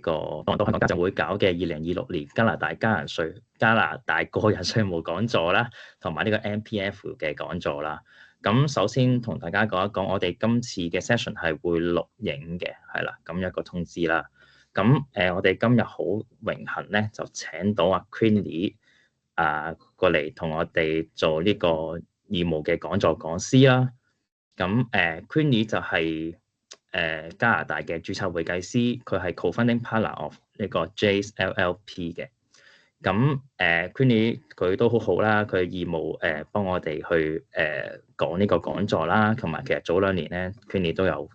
個多倫多香港家長會搞嘅2026年加拿大個人稅務講座啦，同埋呢個 MPF 嘅講座啦。咁首先同大家講一講，我哋今次嘅 session 係會錄影嘅，係啦，咁一個通知啦。咁我哋今日好榮幸咧，就請到阿 Queenie 過嚟同我哋做呢個義務嘅講座講師啦。咁Queenie 就係加拿大嘅註冊會計師，佢係 co-founding partner of 呢個 Jays LLP 嘅。咁Queenie 佢都好好啦，佢義務幫我哋去講呢個講座啦，同埋其實早2年咧 Queenie 都有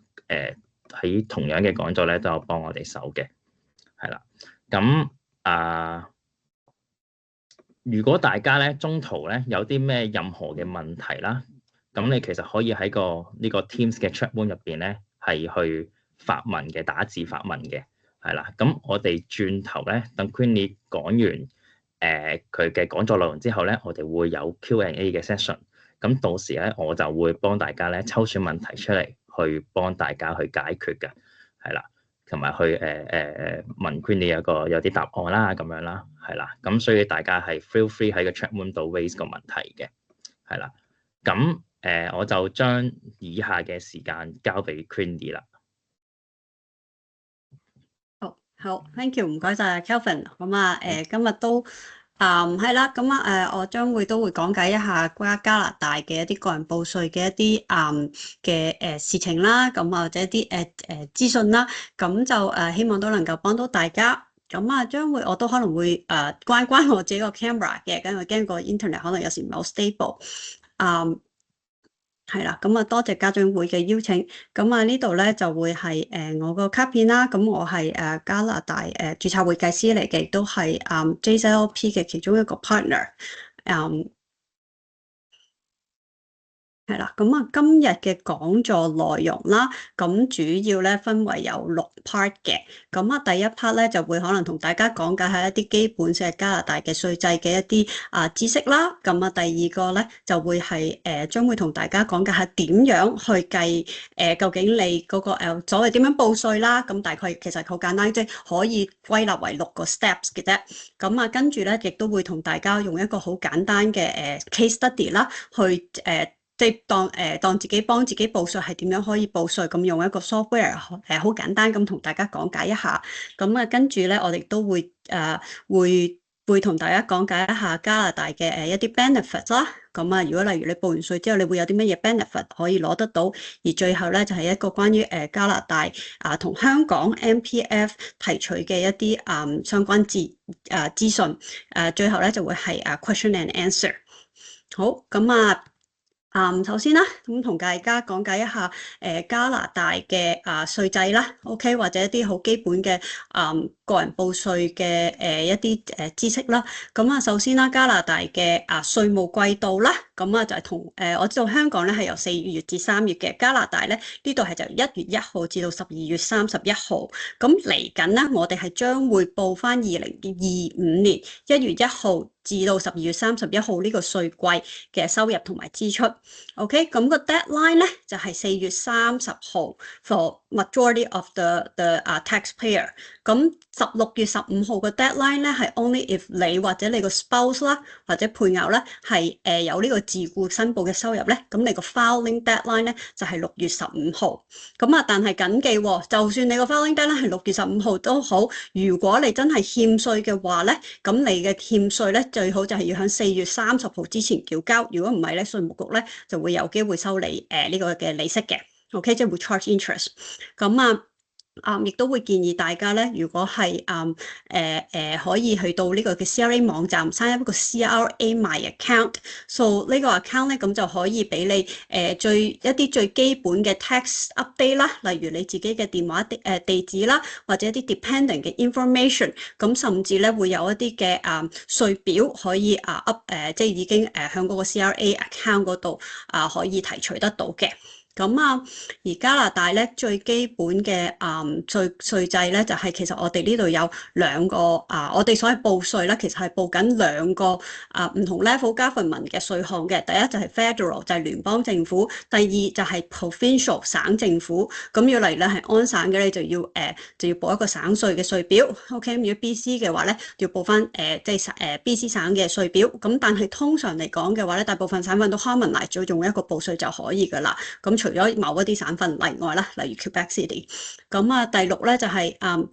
喺同樣嘅講座咧都有幫我哋手嘅，係啦。咁如果大家咧中途咧有啲咩任何嘅問題啦，咁你其實可以喺呢個 Teams 嘅 chat room 入邊咧係去發問嘅，打字發問嘅，係啦。咁我哋轉頭咧等 Queenie 講完佢嘅講座內容之後咧，我哋會有 Q&A 嘅 session。咁到時咧我就會幫大家咧抽選問題出嚟，去幫大家去解決嘅，係啦，同埋去問 Queenie 有啲答案啦，咁樣啦，係啦。咁所以大家係 feel free 喺個 chat room 度 raise 個問題嘅，係啦。咁我就將以下嘅時間交俾 Queenie 啦。好 ，thank you， 唔該晒 Kelvin。咁今日都係啦，咁我都會講解一下加拿大嘅一啲個人報稅嘅一啲嘅事情啦，咁或者一啲資訊啦，咁就希望都能夠幫到大家。咁我都可能會關我自己個 camera 嘅，因為驚個 internet 可能有時唔係好 stable。係啦，多謝家長會嘅邀請。呢度咧就會係我個卡片啦。咁我係加拿大註冊會計師嚟嘅，亦都係Jays LLP 嘅其中一個 partner。係啦，今日嘅講座內容啦，咁主要咧分為有6 part 嘅。第一 part 咧就會可能同大家講解下一啲基本嘅加拿大嘅稅制嘅一啲知識啦。第二個咧就會係將會同大家講解下點樣去計究竟你嗰個所謂點樣報稅啦。咁大概其實好簡單，即係可以歸納為6個 steps 嘅啫。跟住咧亦都會同大家用一個好簡單嘅case study 啦，去即係當自己幫自己報稅係點樣可以報稅，咁用一個 software 好簡單咁同大家講解一下。跟住咧我哋都會會同大家講解一下加拿大嘅一啲 benefits 啦。如果例如你報完稅之後，你會有啲乜嘢 benefit 可以攞得到？而最後咧就係一個關於加拿大同香港 MPF 提取嘅一啲相關資訊。最後咧就會係question and answer。好，首先啦，咁同大家講解一下加拿大嘅稅制啦 ，OK， 或者一啲好基本嘅個人報稅嘅一啲知識啦。首先啦，加拿大嘅稅務季度啦，就係同我知道香港咧係由4月至3月嘅，加拿大咧呢度係就1月1號至到12月31號。咁嚟緊咧，我哋係將會報翻2025年1月1號至到12月31號呢個稅季嘅收入同埋支出。OK， 咁個 deadline 咧就係4月30號 for majority of the taxpayer。咁16月15號個 deadline 咧係 only if 你或者你個 spouse 啦或者配偶咧係有呢個自僱申報嘅收入咧，咁你個 filing deadline 咧就係6月15號。但係緊記喎，就算你個 filing deadline 係6月15號都好，如果你真係欠稅嘅話咧，咁你嘅欠稅咧最好就係要喺4月30號之前繳交。如果唔係咧，稅務局咧就會有機會收你呢個嘅利息嘅。OK， 即係會 charge interest。亦都會建議大家咧，如果係可以去到呢個嘅 CRA 網站，sign up一個 CRA My Account。So 呢個 account 咧，咁就可以俾你一啲最基本嘅 tax update 啦，例如你自己嘅電話地址啦，或者一啲 dependent 嘅 information。甚至咧會有一啲嘅稅表可以即係已經喺嗰個 CRA account 嗰度可以提取得到嘅。咁而加拿大咧最基本嘅稅制咧，就係其實我哋呢度有兩個我哋所謂報稅咧，其實係報緊兩個唔同 level government 嘅稅項嘅。第一就係 federal 就係聯邦政府，第二就係 provincial 省政府。咁要嚟咧係安省嘅咧，就要報一個省稅嘅稅表。OK， 如果 BC 嘅話咧，要報翻即係BC 省嘅稅表。咁但係通常嚟講嘅話咧，大部分省份都 harmonize 咗用一個報稅就可以㗎啦。咁除咗某一啲省份例外啦，例如 Quebec City。咁第六咧就係咁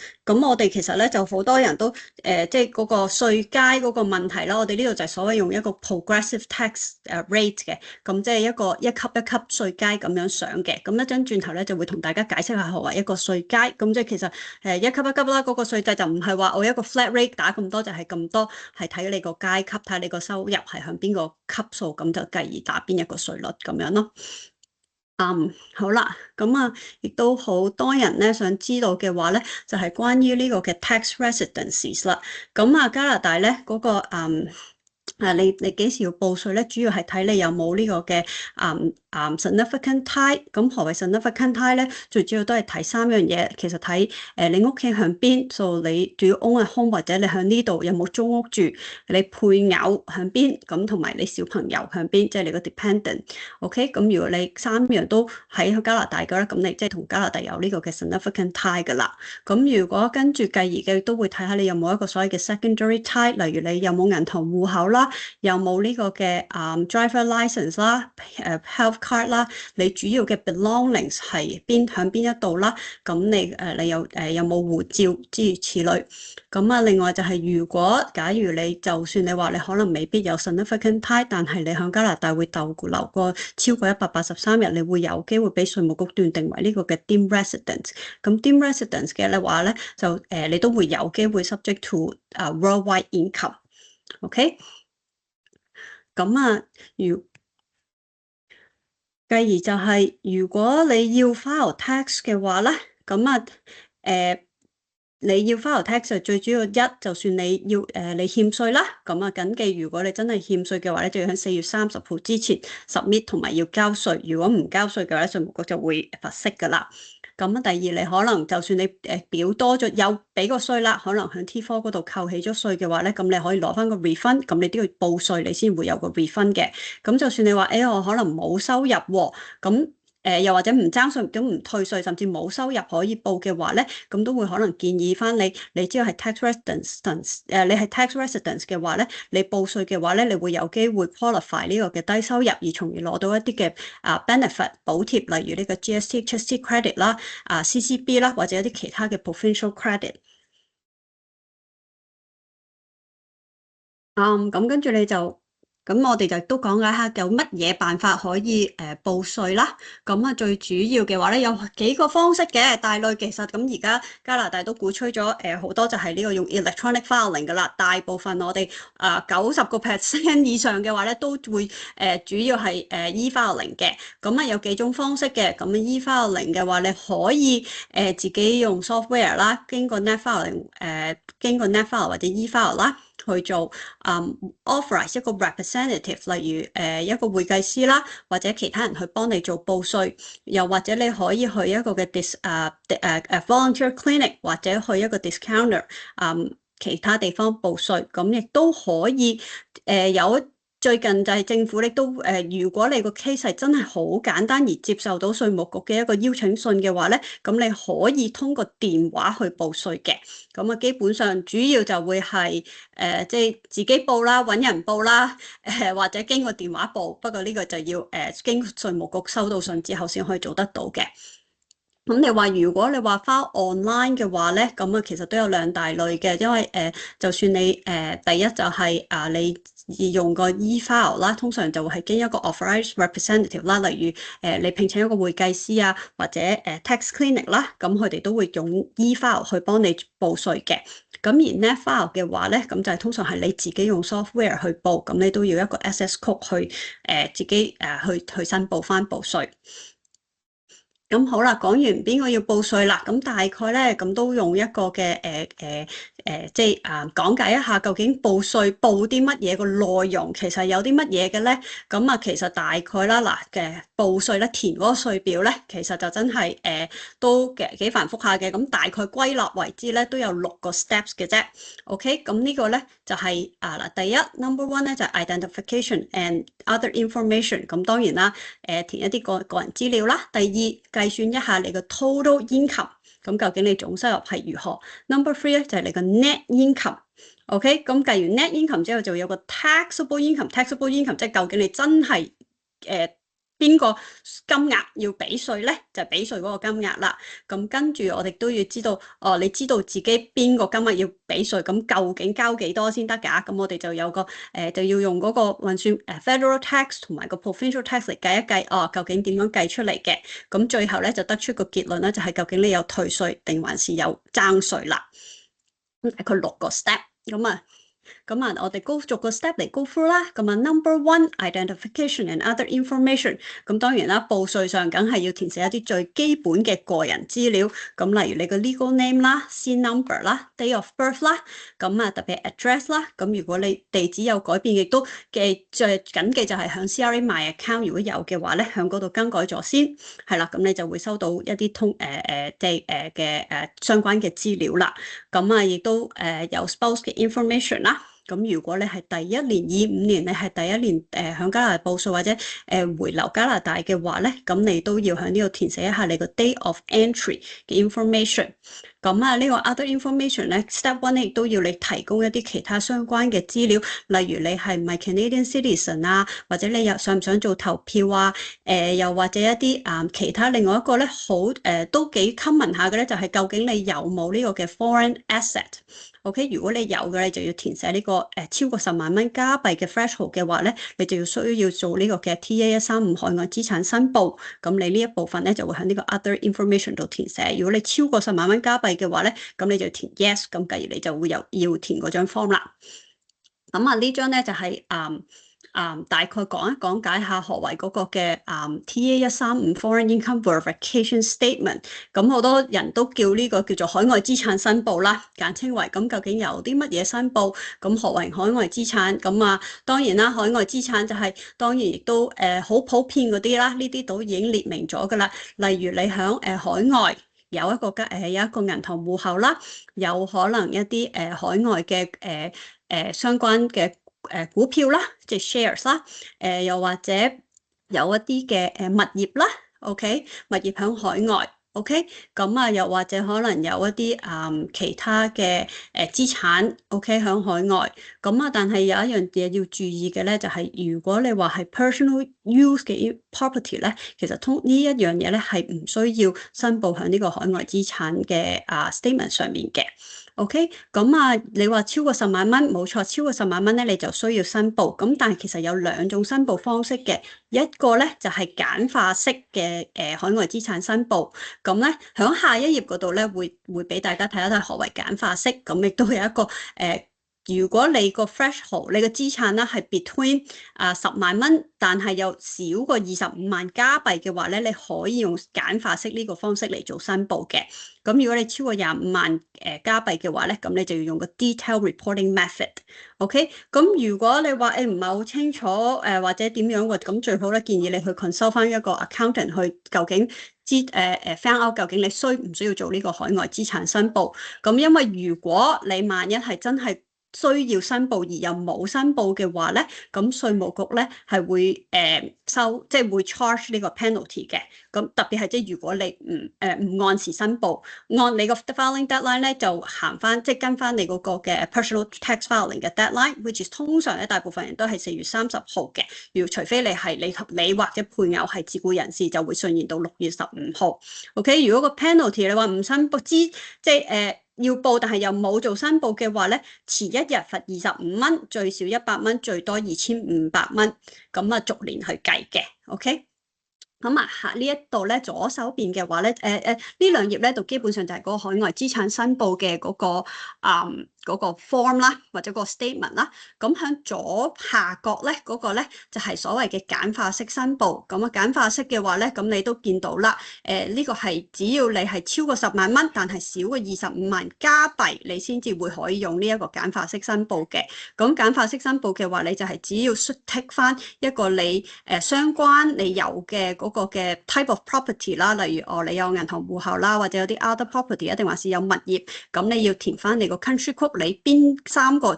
我哋其實咧就好多人都即係嗰個稅階嗰個問題啦。我哋呢度就係所謂用一個 progressive tax rate 嘅，咁即係一個一級一級稅階咁樣上嘅。咁一陣轉頭咧就會同大家解釋下何為一個稅階。咁即係其實一級一級啦，嗰個稅制就唔係話我一個 flat rate 打咁多就係咁多，係睇你個階級，睇你個收入係向邊個級數，咁就繼而打邊一個稅率咁樣咯。好啦，咁亦都好多人咧想知道嘅話咧，就係關於呢個嘅 tax residencies 啦。咁加拿大咧嗰個你幾時要報稅咧？主要係睇你有冇呢個嘅significant tie。咁何謂 significant tie 咧？最主要都係睇三樣嘢。其實睇你屋企向邊，所以你主要 own a home 或者你向呢度有冇租屋住，你配偶向邊，咁同埋你小朋友向邊，即係你個 dependent。OK， 咁如果你三樣都喺加拿大嘅咧，咁你即係同加拿大有呢個嘅 significant tie 噶啦。咁如果跟住繼而嘅都會睇下你有冇一個所謂嘅 secondary tie，例如你有冇銀行戶口啦。有冇呢個嘅driver license 啦，health card 啦，你主要嘅 belongings 係向邊一度啦？咁你有冇護照諸如此類？咁另外就係如果假如你就算你話你可能未必有 significant tie，但係你向加拿大會逗留過超過183日，你會有機會俾稅務局斷定為呢個嘅 deemed residence。咁 deemed residence 嘅你話咧就你都會有機會 subject to worldwide income。OK。咁繼而就係如果你要 file tax 嘅話咧，咁你要 file tax 就最主要就算你要你欠稅啦，咁緊記如果你真係欠稅嘅話咧，就要喺4月30號之前 submit 同埋要交稅。如果唔交稅嘅話，稅務局就會罰息噶啦。咁第二，你可能就算你表多咗有俾個稅啦，可能喺 T4 嗰度扣起咗稅嘅話咧，咁你可以攞翻個 refund，咁你都要報稅，你先會有個 refund 嘅。咁就算你話我可能冇收入喎，咁又或者唔爭稅都唔退稅，甚至冇收入可以報嘅話咧，咁都會可能建議翻你只要係 tax residence，你係 tax residence 嘅話咧，你報稅嘅話咧，你會有機會 qualify 呢個嘅低收入，而從而攞到一啲嘅benefit 補貼，例如呢個 GST、HST credit 啦、CCB 啦，或者一啲其他嘅 provincial credit。咁跟住咁我哋就都講解下有乜嘢辦法可以報稅啦。咁最主要嘅話咧，有幾個方式嘅大類。其實咁而家加拿大都鼓吹咗好多就係呢個用 electronic filing 噶啦。大部分我哋90% 以上嘅話咧，都會主要係e-filing 嘅。咁有幾種方式嘅。咁e-filing 嘅話，你可以自己用 software 啦，經過 net filing 或者 e-file 啦。去做authorize 一個 representative，例如一個會計師啦，或者其他人去幫你做報稅，又或者你可以去一個嘅volunteer clinic，或者去一個 discounter，其他地方報稅，咁亦都可以有。最近就係政府亦都如果你個 case 係真係好簡單而接受到稅務局嘅一個邀請信嘅話咧，咁你可以通過電話去報稅嘅。咁基本上主要就會係即係自己報啦，揾人報啦，或者經過電話報。不過呢個就要經稅務局收到信之後先可以做得到嘅。咁如果你話返 online 嘅話咧，咁其實都有兩大類嘅，因為就算你第一就係你用個 e-file 啦，通常就會係經一個 authorized representative 啦，例如你聘請一個會計師啊，或者tax clinic 啦，咁佢哋都會用 e-file 去幫你報稅嘅。咁而 net file 嘅話咧，咁就係通常係你自己用 software 去報，咁你都要一個 access code 去自己去申報返報稅。咁好啦，講完邊個要報稅啦，咁大概咧，咁都用一個嘅即係講解一下究竟報稅報啲乜嘢個內容，其實有啲乜嘢嘅咧？咁啊，其實大概啦嗱嘅報稅咧，填嗰個稅表咧，其實就真係都幾繁複下嘅，咁大概歸納為之咧，都有6個 steps 嘅啫。OK，咁呢個咧就係嗱，第一 number one 咧就係 identification and other information，咁當然啦，填一啲個人資料啦。第二，計算一下你個 total income，咁究竟你總收入係如何？Number three 咧就係你個 net income。OK，咁計完 net income 之後，就有個 taxable income，taxable income 即係究竟你真係邊個金額要俾稅咧？就係俾稅嗰個金額啦。咁跟住我哋都要知道，你知道自己邊個金額要俾稅，咁究竟交幾多先得㗎？咁我哋就有個就要用嗰個運算federal tax 同埋個 provincial tax 嚟計一計，究竟點樣計出嚟嘅？咁最後咧就得出個結論咧，就係究竟你有退稅定還是有爭稅啦。咁大概6個 step 咁啊，我哋逐個 step 嚟 go through 啦。咁啊，number one identification and other information。咁當然啦，報稅上梗係要填寫一啲最基本嘅個人資料。咁例如你個 legal name 啦、SIN number 啦、date of birth 啦。咁啊，特別 address 啦。咁如果你地址有改變，亦都最緊記就係響 CRA My Account 如果有嘅話咧，響嗰度更改咗先。係啦，咁你就會收到一啲相關嘅資料啦。咁啊，亦都有 spouse 嘅 information 啦。咁如果你係第一年25年，你係第一年響加拿大報稅或者回流加拿大嘅話咧，咁你都要喺呢度填寫一下你個 date of entry 嘅 information。咁啊，呢個 other information 咧 ，step one 咧亦都要你提供一啲其他相關嘅資料，例如你係唔係 Canadian citizen 啊，或者你又想唔想做投票啊？又或者一啲其他另外一個咧好都幾 common 下嘅咧，就係究竟你有冇呢個嘅 foreign asset？OK，如果你有嘅，你就要填寫呢個超過10萬蚊加幣嘅 threshold 嘅話咧，你就需要做呢個嘅 TA135海外資產申報。咁你呢一部分咧就會喺呢個 other information 度填寫。如果你超過10萬蚊加幣嘅話咧，咁你就填 yes，咁繼而你就會要填嗰張 form 啦。咁啊，呢張咧就係大概講解下何為嗰個嘅TA135 Foreign Income Verification Statement。咁好多人都叫呢個叫做海外資產申報啦，簡稱為咁。究竟有啲乜嘢申報？咁何為海外資產？咁啊，當然啦，海外資產就係當然亦都好普遍嗰啲啦，呢啲都已經列明咗噶啦。例如你響海外有一個有一個銀行戶口啦，有可能一啲海外嘅相關嘅股票啦，即係 shares 啦，又或者有一啲嘅物業啦 ，OK， 物業響海外 ，OK， 咁啊又或者可能有一啲其他嘅資產 ，OK 響海外，咁啊但係有一樣嘢要注意嘅咧，就係如果你話係 personal use 嘅 property 咧，其實呢一樣嘢咧係唔需要申報響呢個海外資產嘅statement 上面嘅。OK，咁啊，你話超過10萬蚊，冇錯，超過10萬蚊咧，你就需要申報。咁但係其實有2種申報方式嘅，一個咧就係簡化式嘅海外資產申報。咁咧響下一頁嗰度咧會俾大家睇一睇何為簡化式。咁亦都有一個如果你個 threshold 你個資產咧係 between 10萬蚊，但係又少過25萬加幣嘅話咧，你可以用簡化式呢個方式嚟做申報嘅。咁如果你超過25萬加幣嘅話咧，咁你就要用個 detail reporting method。OK， 咁如果你話唔係好清楚或者點樣喎，咁最好咧建議你去 consult 翻一個 accountant 去究竟find out 究竟你需唔需要做呢個海外資產申報。咁因為如果你萬一係真係需要申報而又冇申報嘅話咧，咁稅務局咧係會即係會 charge 呢個 penalty 嘅。咁特別係即係如果你唔按時申報，按你個 filing deadline 咧就行翻即係跟翻你嗰個嘅 personal tax filing 嘅 deadline，which is 通常咧大部分人都係4月30號嘅。除非你係你或者配偶係自僱人士，就會順延到6月15號。OK， 如果個 penalty 你話唔申報即係要報，但係又冇做申報嘅話咧，遲一日罰25蚊，最少100蚊，最多2500蚊，咁啊逐年去計嘅。OK， 咁啊呢一度咧左手邊嘅話咧，呢兩頁咧就基本上就係嗰個海外資產申報嘅嗰個嗰個 form 啦，或者個 statement 啦，咁喺左下角咧嗰個咧就係所謂嘅簡化式申報。咁啊簡化式嘅話咧，咁你都見到啦。呢個係只要你係超過10萬蚊，但係少過25萬加幣，你先至會可以用呢一個簡化式申報嘅。咁簡化式申報嘅話，你就係只要 tick 翻一個你相關你有嘅嗰個嘅 type of property 啦，例如你有銀行戶口啦，或者有啲 other property， 一定還是有物業，咁你要填翻你個 country code，你邊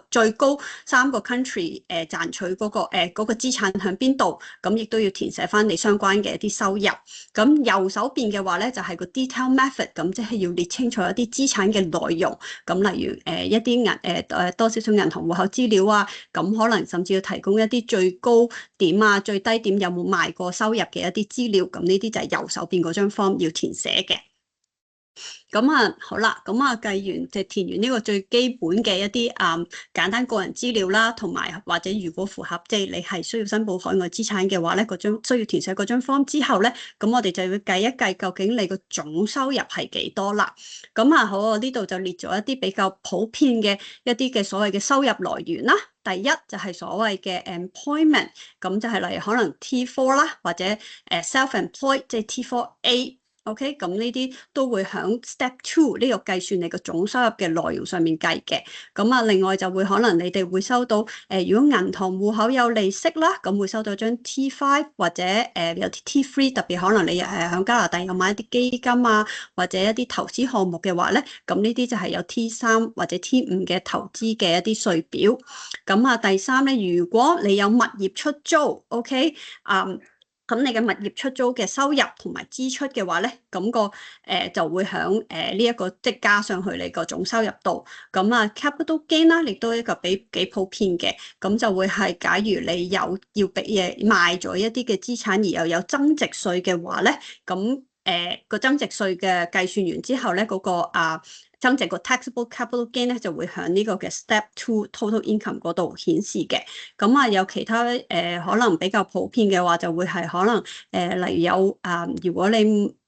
最高3個 country 賺取嗰個資產喺邊度，咁亦都要填寫翻你相關嘅一啲收入。咁右手邊嘅話咧就係個 detail method， 咁即係要列清楚一啲資產嘅內容，咁例如一啲多少少銀行戶口資料啊，咁可能甚至要提供一啲最高點啊、最低點有冇賣過收入嘅一啲資料，咁呢啲就係右手邊嗰張 form 要填寫嘅。咁啊，好啦，咁啊計完就填完呢個最基本嘅一啲簡單個人資料啦，同埋或者如果符合即係你係需要申報海外資產嘅話咧，嗰張需要填寫嗰張 form 之後咧，咁我哋就要計一計究竟你個總收入係幾多啦。咁啊好，我呢度就列咗一啲比較普遍嘅一啲嘅所謂嘅收入來源啦。第一就係所謂嘅 employment， 咁就係例如可能 T4 啦，或者self-employed 即係 T4A。OK， 咁呢啲都會喺 Step 2呢個計算你個總收入嘅內容上面計嘅。咁啊，另外就會可能你哋會收到如果銀行戶口有利息啦，咁會收到張 T5 或者有啲 T3， 特別可能你喺加拿大有買一啲基金啊，或者一啲投資項目嘅話咧，咁呢啲就係有 T3 或者 T5嘅投資嘅一啲稅表。咁啊，第三咧，如果你有物業出租 ，OK，咁你嘅物業出租嘅收入同埋支出嘅話咧，咁就會響呢一個即係加上去你個總收入度。咁啊 capital gain 啦，亦都一個幾普遍嘅，咁就會係假如你有要俾嘢賣咗一啲嘅資產而又有增值稅嘅話咧，咁個增值稅嘅計算完之後咧，嗰個增值個 taxable capital gain 咧就會喺呢個嘅 step 2 total income 嗰度顯示嘅。咁啊有其他可能比較普遍嘅話，就會係可能例如有如果你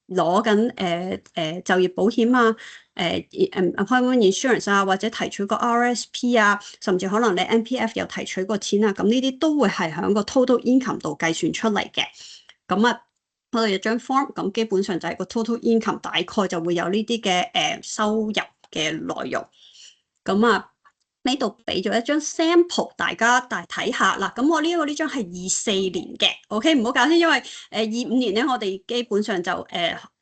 攞緊就業保險啊，employment insurance 啊，或者提取個 RSP 啊，甚至可能你 MPF 又提取過錢啊，咁呢啲都會係喺個 total income 度計算出嚟嘅。咁啊，我哋有張 form， 咁基本上就係個 total income 大概就會有呢啲嘅收入嘅內容。咁啊，呢度俾咗一張 sample， 大家睇下啦。咁我呢張係24年嘅 ，OK， 唔好搞先，因為25年咧，我哋基本上就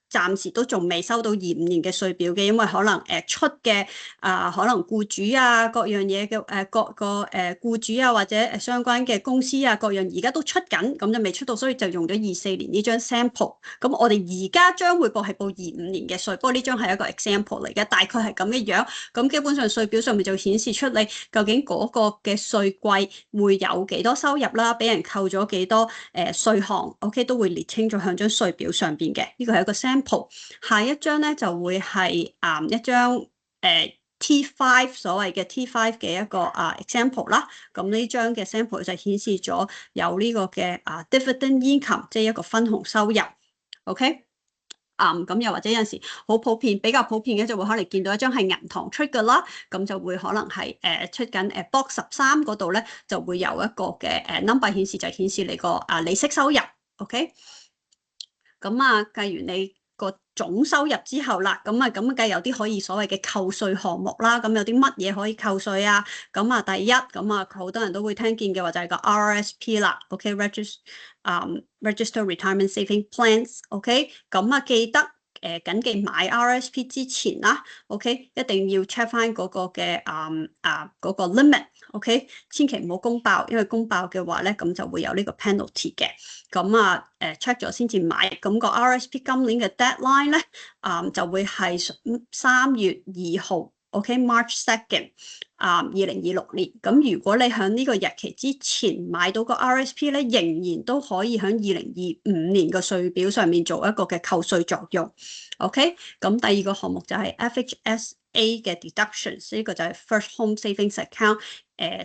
暫時都仲未收到25年嘅稅表嘅，因為可能出嘅可能僱主啊各樣嘢嘅各個僱主啊或者相關嘅公司啊各樣而家都出緊，咁就未出到，所以就用咗24年呢張 sample。咁我哋而家將會報係報25年嘅稅，不過呢張係一個 example 嚟嘅，大概係咁嘅樣。咁基本上稅表上面就顯示出你究竟嗰個嘅稅季會有幾多收入啦，俾人扣咗幾多稅項 ，OK 都會列清咗響張稅表上邊嘅。呢個係一個 sample。下一張咧就會係一張T5 所謂嘅 T5 嘅一個example 啦。咁呢張嘅 sample 就顯示咗有呢個嘅dividend income， 即係一個分紅收入。OK，咁又或者有陣時好普遍，比較普遍嘅就會可能見到一張係銀行出㗎啦，咁就會可能係出緊box 13嗰度咧就會有一個嘅number 顯示，就顯示你個利息收入。OK，咁計完你個總收入之後啦，咁計有啲可以所謂嘅扣稅項目啦，咁有啲乜嘢可以扣稅啊？第一，好多人都會聽見嘅話就係個 RRSP 啦，OK，Register Retirement Saving Plans，OK，記得緊記買 RSP 之前啦 ，OK， 一定要 check 翻嗰個嘅嗰個 limit，OK， 千祈唔好公爆，因為公爆嘅話咧，咁就會有呢個 penalty 嘅。check 咗先至買，咁個 RSP 今年嘅 deadline 咧就會係3月2號。OK，March 2nd， 2026年。咁如果你喺呢個日期之前買到個 RSP 咧，仍然都可以喺2025年嘅稅表上面做一個嘅扣稅作用。OK，咁第二個項目就係 FHSA 嘅 deductions，呢個就係 First Home Savings Account。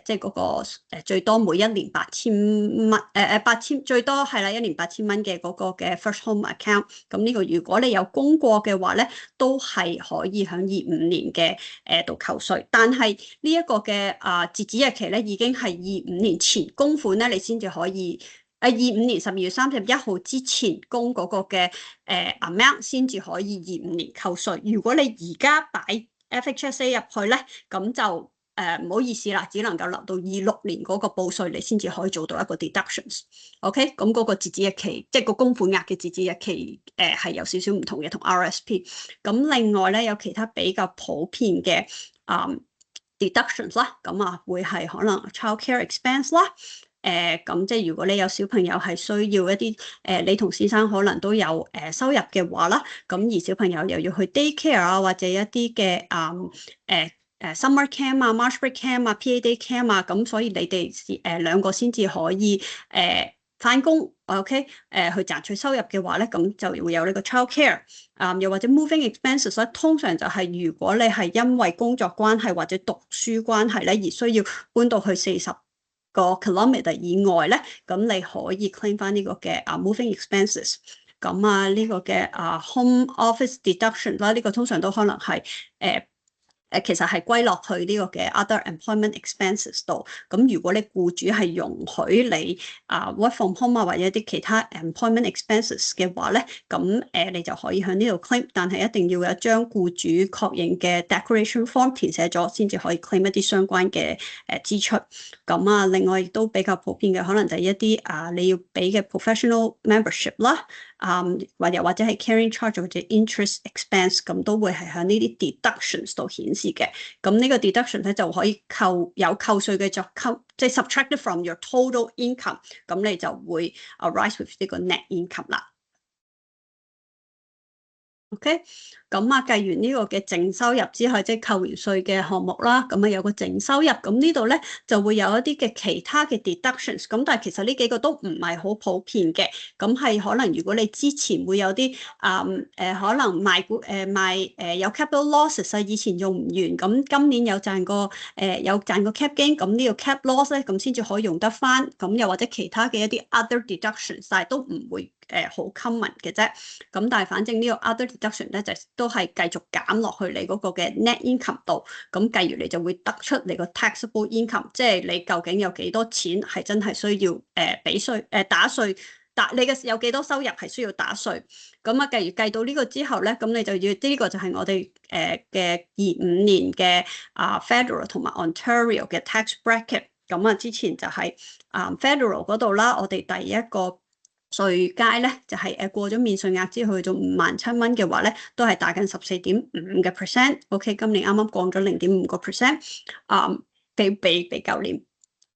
即係嗰個最多每一年8000蚊8000最多係啦，一年8000蚊嘅嗰個嘅 First Home Account。咁呢個如果你有供過嘅話咧，都係可以喺25年嘅度扣稅。但係呢一個嘅截止日期咧，已經係25年前供款咧，你先至可以。25年12月31號之前供嗰個嘅amount 先至可以25年扣稅。如果你而家擺 FHSA 入去咧，咁就唔好意思啦，只能夠留到26年嗰個報稅，你先至可以做到一個 deductions。OK， 咁嗰個截止日期，即係個供款額嘅截止日期，係有少少唔同嘅，同 RSP。咁另外咧，有其他比較普遍嘅deductions 啦，咁會係可能 childcare expense 啦。咁即係如果你有小朋友係需要一啲你同先生可能都有收入嘅話啦，咁而小朋友又要去 daycare 或者一啲嘅summer camp March break camp PA day camp 咁所以你哋兩個先至可以返工，OK，去賺取收入嘅話咧，咁就會有呢個 childcare，又或者 moving expenses 咧，通常就係如果你係因為工作關係或者讀書關係咧，而需要搬到去40個 kilometer 以外咧，咁你可以 claim 翻呢個嘅moving expenses。咁呢個嘅home office deduction 啦，呢個通常都可能係其實係歸落去呢個嘅 other employment expenses 度。咁如果你僱主係容許你work from home或者一啲其他 employment expenses 嘅話咧，咁你就可以向呢度 claim，但係一定要有一張僱主確認嘅 declaration form 填寫咗，先至可以 claim 一啲相關嘅支出。咁另外亦都比較普遍嘅，可能就係一啲你要俾嘅 professional membership 啦。或者係 carrying charge 或者 interest expense， 咁都會係喺呢啲 deductions 度顯示嘅。咁呢個 deduction 咧就可以有扣稅嘅就即係 subtracted from your total income， 咁你就會 arise with 呢個 net income 啦。OK，咁計完呢個嘅淨收入之後，即係扣完稅嘅項目啦，咁有個淨收入，咁呢度咧就會有一啲嘅其他嘅 deductions，咁但係其實呢幾個都唔係好普遍嘅，咁係可能如果你之前會有啲可能賣有 capital losses 以前用唔完，咁今年有賺過cap gain，咁呢個 cap loss 咧，咁先至可以用得翻，咁又或者其他嘅一啲 other deductions，但係都唔會好 common 嘅啫，咁但係反正呢個 other deduction 咧就都係繼續減落去你嗰個嘅 net income 度，咁繼而你就會得出你個 taxable income， 即係你究竟有幾多錢係真係需要俾稅打稅，你嘅有幾多收入係需要打稅，咁繼而計到呢個之後咧，咁你就要呢個就係我哋嘅25年嘅federal 同埋 Ontario 嘅 tax bracket， 咁之前就係federal 嗰度啦，我哋第一個稅階咧就係過咗免稅額之後去到57,000蚊嘅話咧，都係打緊14.5嘅 percent。OK， 今年啱啱降咗0.5個 percent，比舊年。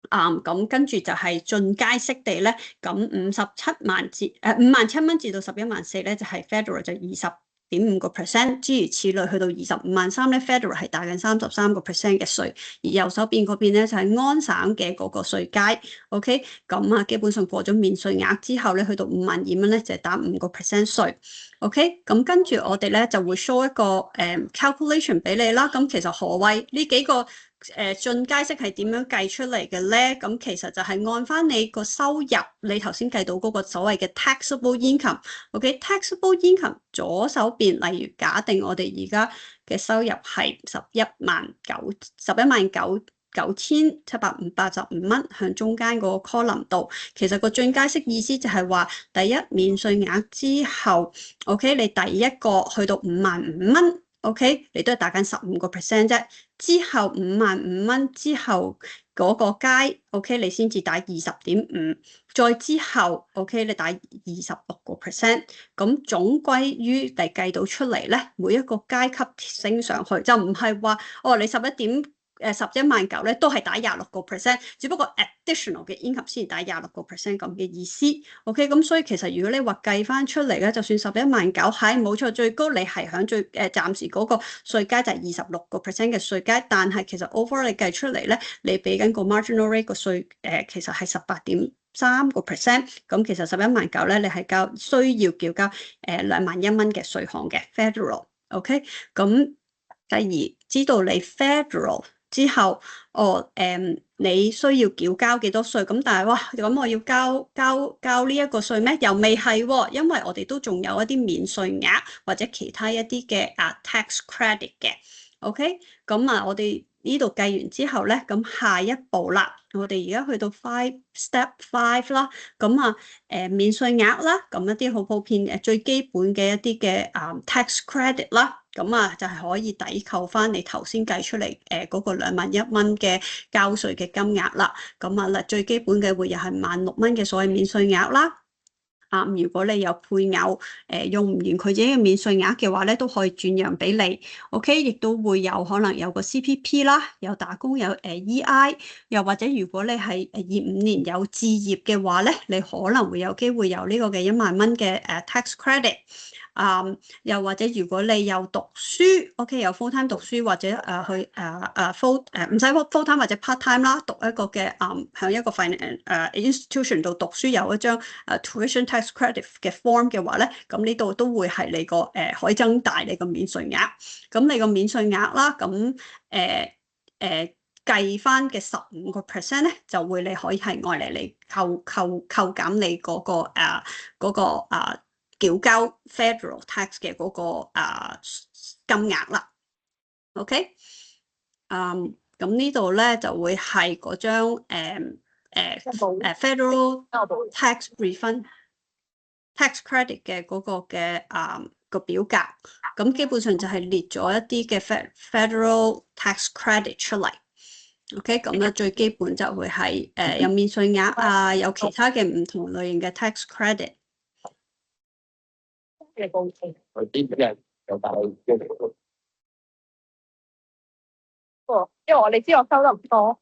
咁跟住就係進階式地咧，咁57,000蚊至到11,400咧就係 federal 就20.5個 percent， 諸如此類，去到25,300咧 federal 係打緊33個 percent 嘅稅，而右手邊嗰邊咧就係安省嘅嗰個稅階。OK， 咁基本上過咗免稅額之後咧，去到52,000蚊咧就係打5個 percent 稅。OK， 咁跟住我哋咧就會 show 一個calculation 俾你啦。咁其實何謂呢幾個進階式係點樣計出嚟嘅咧？咁其實就係按翻你個收入，你頭先計到嗰個所謂嘅 taxable income。OK，taxable income 左手邊，例如假定我哋而家嘅收入係11,995蚊，向中間嗰個 column 度，其實個進階式意思就係話，第一免稅額之後 ，OK， 你第一個去到55,000蚊。OK， 你都係打緊15個 percent 啫。之後55,000蚊之後嗰個階 ，OK， 你先至打20.5。再之後 OK， 你打26個 percent。咁總歸於你計到出嚟咧，每一個階級升上去，就唔係話你11,900咧都係打26個 percent， 只不過 additional 嘅 income 先打26個 percent 咁嘅意思。OK， 咁所以其實如果你話計翻出嚟咧，就算11,900係冇錯，最高你係響最暫時嗰個稅階就係26個 percent 嘅稅階，但係其實 overall 你計出嚟咧，你俾緊個 marginal rate 個稅其實係18.3個 percent， 咁其實11,900咧，你係需要繳交21,000蚊嘅稅項嘅 federal。OK， 咁繼而知道你 federal 之後，你需要繳交幾多稅？咁但係哇，咁我要交呢一個稅咩？又未係喎，因為我哋都仲有一啲免稅額或者其他一啲嘅tax credit 嘅。OK，咁我哋呢度計完之後咧，咁下一步啦，我哋而家去到 step five 啦，咁免稅額啦，咁一啲好普遍嘅最基本嘅一啲嘅tax credit 啦，咁就係可以抵扣翻你頭先計出嚟嗰個21,000嘅交稅嘅金額啦，咁最基本嘅會又係16,000嘅所謂免稅額啦。如果你有配偶用唔完佢自己嘅免稅額嘅話咧，都可以轉讓俾你。OK， 亦都會有可能有個 CPP 啦，有打工有EI， 又或者如果你係25年有置業嘅話咧，你可能會有機會有呢個嘅10,000蚊嘅tax credit。又或者如果你有讀書 ，OK 有 full time 讀書或者去唔使 full time 或者 part time 啦，讀一個嘅喺一個 institution 度讀書有一張tuition tax credit 嘅 form 嘅話咧，咁呢度都會係你個可以增大你個免稅額。咁你個免稅額啦，咁計翻嘅15% 咧，就會你可以係愛嚟扣減你嗰個繳交 federal tax 嘅嗰個金額啦。OK，咁呢度咧就會係嗰張federal tax refund tax credit 嘅嗰個嘅個表格，咁基本上就係列咗一啲嘅 federal tax credit 出嚟。OK， 咁咧最基本就會係有免稅額有其他嘅唔同類型嘅 tax credit。佢啲人有大因為你知我收得唔多，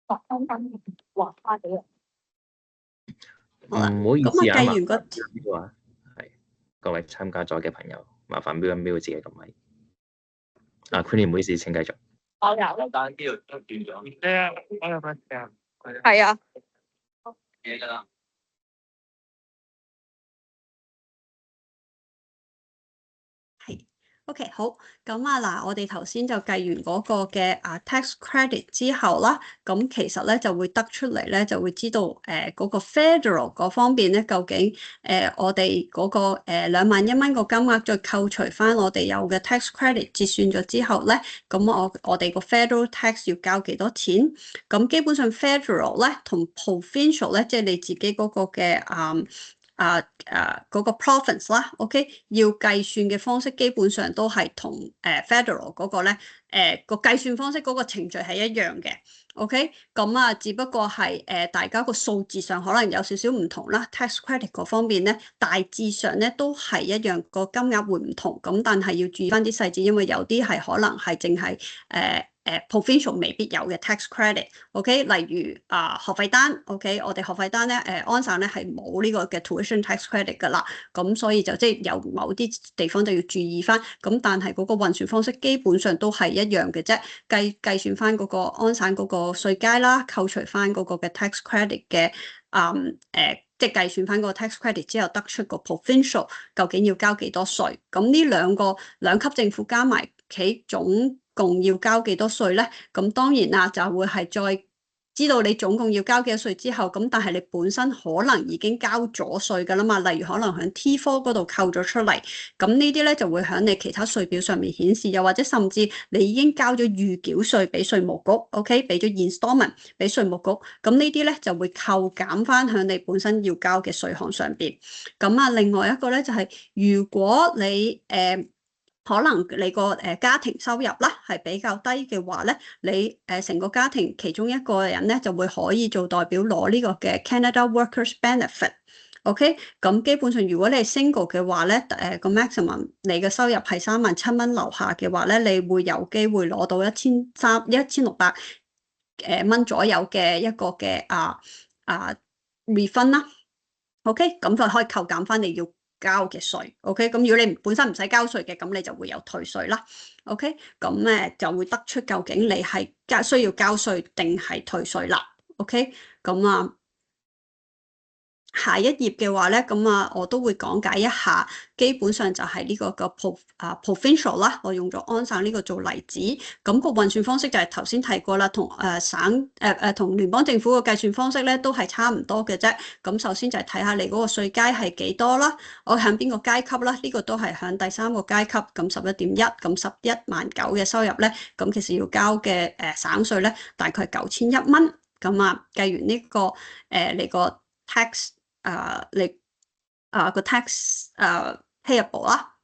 啱啱還翻俾人。唔好意思啊，計完個係各位參加咗嘅朋友，麻煩瞄一瞄自己個咪。Queenie 唔好意思，請繼續。我有單機會都斷咗。我有乜嘢？係啊。嘢㗎啦。OK， 好，咁嗱，我哋頭先就計完嗰個嘅tax credit 之後啦，咁其實咧就會得出嚟咧，就會知道嗰個 federal 嗰方面咧，究竟我哋嗰個21,000個金額再扣除翻我哋有嘅 tax credit 折算咗之後咧，咁我哋個 federal tax 要交幾多錢？咁基本上 federal 咧同 provincial 咧，即係你自己嗰個嘅嗰個 province 啦 ，OK， 要計算嘅方式基本上都係同federal 嗰個咧，個計算方式嗰個程序係一樣嘅 ，OK， 咁只不過係大家個數字上可能有少少唔同啦。tax credit 嗰方面咧，大致上咧都係一樣，個金額會唔同，咁但係要注意翻啲細節，因為有啲係可能係淨係provincial 未必有嘅 tax credit，OK，例如學費單，OK，我哋學費單咧，安省咧係冇呢個嘅 tuition tax credit 噶啦，咁所以就即係有某啲地方就要注意翻，咁但係嗰個運算方式基本上都係一樣嘅啫，計算翻嗰個安省嗰個稅階啦，扣除翻嗰個嘅 tax credit 嘅即係計算翻個 tax credit 之後得出個 provincial 究竟要交幾多稅，咁呢兩級政府加埋企總共要交幾多稅咧？咁當然啦，就會係再知道你總共要交幾多稅之後，咁但係你本身可能已經交咗稅㗎啦嘛。例如可能喺 T4 嗰度扣咗出嚟，咁呢啲咧就會喺你其他稅表上面顯示，又或者甚至你已經交咗預繳稅俾稅務局 ，OK， 俾咗 installment 俾稅務局，咁呢啲咧就會扣減翻喺你本身要交嘅稅項上邊。咁另外一個咧就係、是、如果你可能你個家庭收入啦係比較低嘅話咧，你成個家庭其中一個人咧就會可以做代表攞呢個嘅 Canada Workers Benefit。OK， 咁基本上如果你係 single 嘅話咧，個 maximum 你嘅收入係37,000蚊樓下嘅話咧，你會有機會攞到1,600蚊左右嘅一個嘅refund 啦。OK， 咁就可以扣減翻你要交嘅稅 ，OK， 咁如果你本身唔使交稅嘅，咁你就會有退稅啦 ，OK， 咁就會得出究竟你係需要交稅定係退稅啦 ，OK，咁下一頁嘅話咧，咁我都會講解一下，基本上就係呢個provincial 啦，我用咗安省呢個做例子。咁個運算方式就係頭先提過啦，同同聯邦政府個計算方式咧都係差唔多嘅啫。咁首先就係睇下你嗰個稅階係幾多啦，我響邊個階級啦？呢個都係響第3個階級，咁11.1，咁119000嘅收入咧，咁其實要交嘅省稅咧，大概係9100蚊。咁計完呢個你個 tax。個 tax payable 啦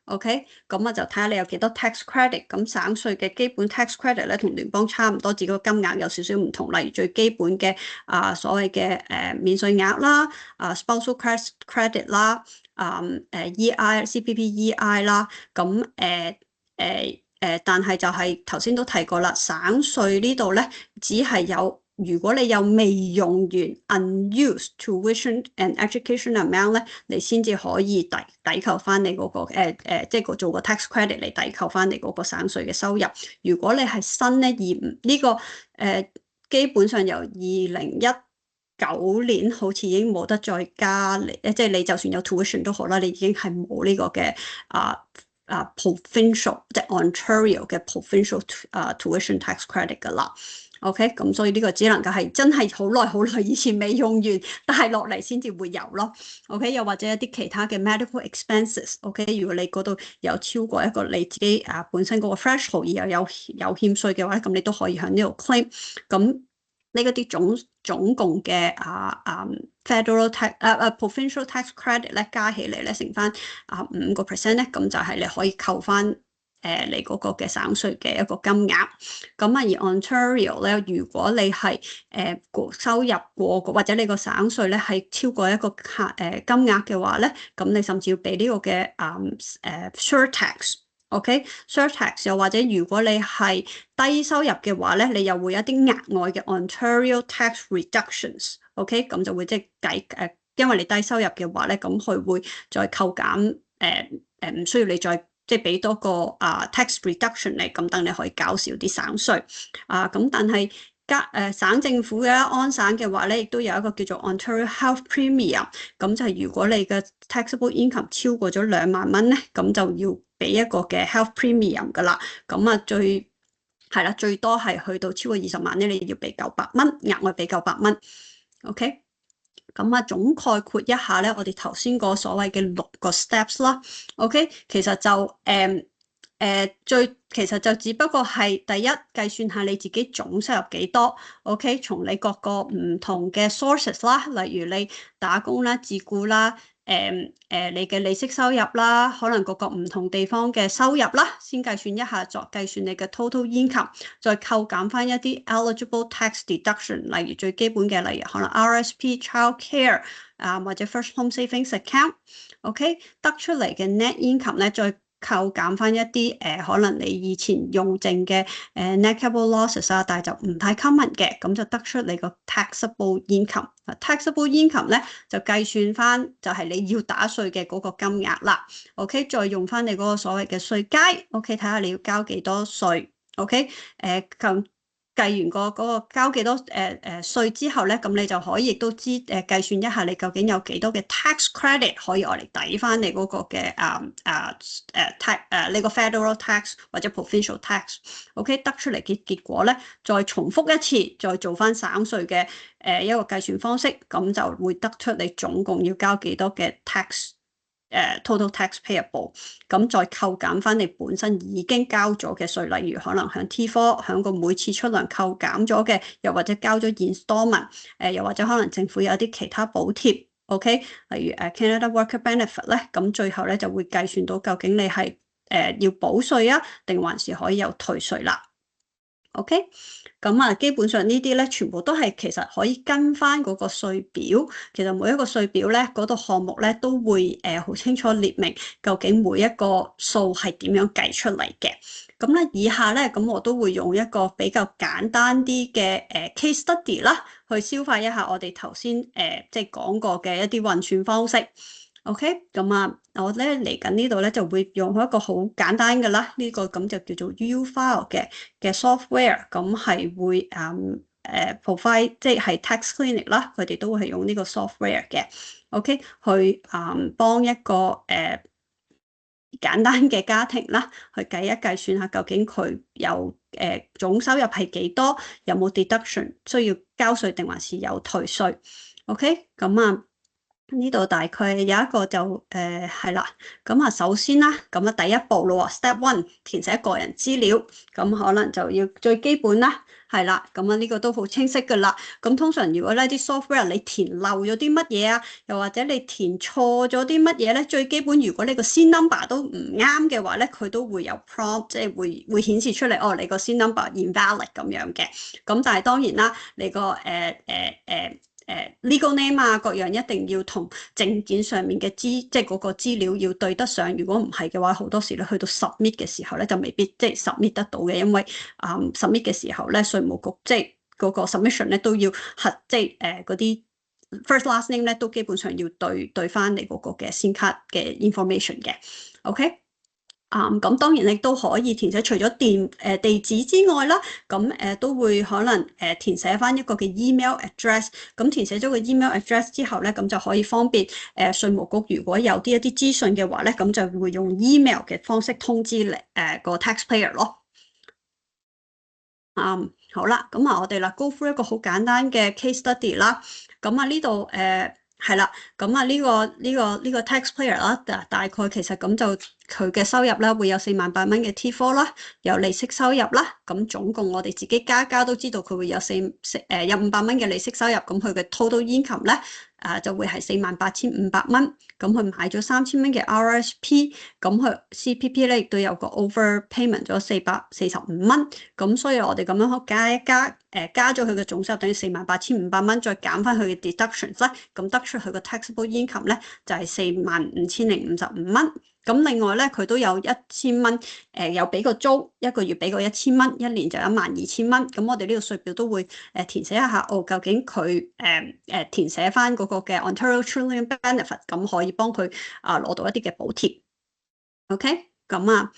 ，OK，咁就睇下你有幾多 tax credit。咁省稅嘅基本 tax credit 咧，同聯邦差唔多，只不過金額有少少唔同。例如最基本嘅所謂嘅免稅額啦，spousal credit 啦，CPP-EI 啦，咁但係就係頭先都提過啦，省稅呢度咧只係有。如果你有未用完 unused tuition and education amount 咧，你先至可以抵扣翻你嗰個即係做個 tax credit 嚟抵扣翻你嗰個省稅嘅收入。如果你係新咧，呢個基本上由2019年好似已經冇得再加嚟，即係你就算有 tuition 都好啦，你已經係冇呢個嘅provincial 即係 Ontario 嘅 provincial tuition tax credit 噶啦。OK， 咁所以呢個只能夠係真係好耐以前未用完，但係落嚟先至會有咯。OK， 又或者一啲其他嘅 medical expenses。OK， 如果你嗰度有超過一個你自己本身嗰個 threshold 而又有欠稅嘅話，咁你都可以喺呢度 claim。咁呢嗰啲總共嘅federal tax provincial tax credit 咧加起嚟咧乘翻5% 咧，咁就係你可以扣翻。你嗰個嘅省稅嘅一個金額，咁而 Ontario 咧，如果你係收入過或者你個省稅咧係超過一個金額嘅話咧，咁你甚至要俾呢個嘅surtax。OK，surtax 又或者如果你係低收入嘅話咧，你又會有一啲額外嘅 Ontario tax reductions。OK，咁就會即係計因為你低收入嘅話咧，咁佢會再扣減唔需要你再。即係俾多個tax reduction 嚟，咁等你可以減少啲省稅咁但係省政府嘅安省嘅話咧，亦都有一個叫做 Ontario Health Premium， 咁就係如果你嘅 taxable income 超過咗2萬蚊咧，咁就要俾一個嘅 health premium 噶啦。咁最多係去到超過20萬咧，你要俾900蚊，額外俾900蚊。OK。咁總概括一下咧，我哋頭先嗰所謂嘅6個 steps 啦。OK， 其實就只不過係第一計算下你自己總收入幾多。OK， 從你各個唔同嘅 sources 啦，例如你打工啦、自僱啦。你嘅利息收入啦，可能各個唔同地方嘅收入啦，先計算一下，作計算你嘅 total income， 再扣減翻一啲 eligible tax deduction， 例如最基本嘅，例如可能 RSP、childcare 或者 first home savings account。OK， 得出嚟嘅 net income 咧，再扣減翻一啲可能你以前用剩嘅negligible losses但係就唔太 common 嘅，咁就得出你個 taxable income。taxable income 咧就計算翻就係你要打稅嘅嗰個金額啦。OK， 再用翻你嗰個所謂嘅稅階。OK， 睇下你要交幾多稅。OK， 計完嗰個交幾多稅之後咧，咁你就可以亦都知計算一下你究竟有幾多嘅 tax credit 可以攞嚟抵翻你嗰個嘅你個 federal tax 或者 provincial tax。OK， 得出嚟嘅結果咧，再重複一次，再做翻省稅嘅一個計算方式，咁就會得出你總共要交幾多嘅 tax。total tax payable， 咁再扣減翻你本身已經交咗嘅稅，例如可能響 T4 響個每次出糧扣減咗嘅，又或者交咗 installment， 又或者可能政府有啲其他補貼 ，OK， 例如Canada Worker Benefit 咧，咁最後咧就會計算到究竟你係要補稅啊，定還是可以有退稅啦。OK， 咁基本上呢啲咧，全部都係其實可以跟翻嗰個稅表。其實每一個稅表咧，嗰度項目咧都會好清楚列明究竟每一個數係點樣計出嚟嘅。咁咧，以下咧，咁我都會用一個比較簡單啲嘅case study 啦，去消化一下我哋頭先即係講過嘅一啲運算方式。OK， 咁我咧嚟緊呢度咧就會用一個好簡單嘅啦，呢個咁就叫做 U file 嘅 software，咁係會 provide 即係 tax clinic 啦，佢哋都會係用呢個 software 嘅，OK 去幫一個簡單嘅家庭啦，去計算下究竟佢有總收入係幾多，有冇 deduction 需要交稅定還是有退稅 ？OK， 咁啊呢度大概有一個就係啦，咁啊首先啦，咁啊第一步咯，step one 填寫個人資料，咁可能就要最基本啦。係啦，咁啊呢個都好清晰噶啦。咁通常如果呢啲 software 你填漏咗啲乜嘢啊，又或者你填錯咗啲乜嘢咧，最基本如果你個 SIN number 都唔啱嘅話咧，佢都會有 prompt，即係會顯示出嚟，哦，你個 SIN number invalid 咁樣嘅。咁但係當然啦，你個legal name 啊，各樣一定要同證件上面嘅即係嗰個資料要對得上。如果唔係嘅話，好多時咧去到 submit 嘅時候咧，就未必即係 submit 得到嘅，因為submit 嘅時候咧，稅務局即係嗰個 submission 咧都要即係嗰啲 first last name 咧都基本上要對翻你嗰個嘅 SIM 卡嘅 information 嘅。OK。咁當然你都可以填寫，除咗地址之外啦，咁都會可能填寫翻一個嘅 email address。咁填寫咗個 email address 之後咧，咁就可以方便稅務局如果有一啲資訊嘅話咧，咁就會用 email 嘅方式通知個 taxpayer 咯。好啦，咁我哋啦 go through 一個好簡單嘅 case study 啦。咁呢度係啦，咁呢個 taxpayer 啦，大概其實咁就佢嘅收入咧會有48,000蚊嘅 T4 啦，有利息收入啦，咁總共我哋自己加都知道佢會有有500蚊嘅利息收入，咁佢嘅 total income 咧就會係48,500蚊，咁佢買咗3,000蚊嘅 RSP，咁佢 CPP 咧亦都有個 overpayment 咗445蚊，咁所以我哋咁樣加咗佢嘅總收入等於48,500蚊，再減翻佢嘅 deductions 咧，咁得出佢個 taxable income 咧就係45,055蚊。咁另外咧，佢都有1,000蚊，有俾個租，一個月俾個1,000蚊，一年就12,000蚊。咁我哋呢個稅表都會填寫一下，究竟佢填寫翻嗰個嘅 Ontario Children Benefit，咁可以幫佢攞到一啲嘅補貼。OK，咁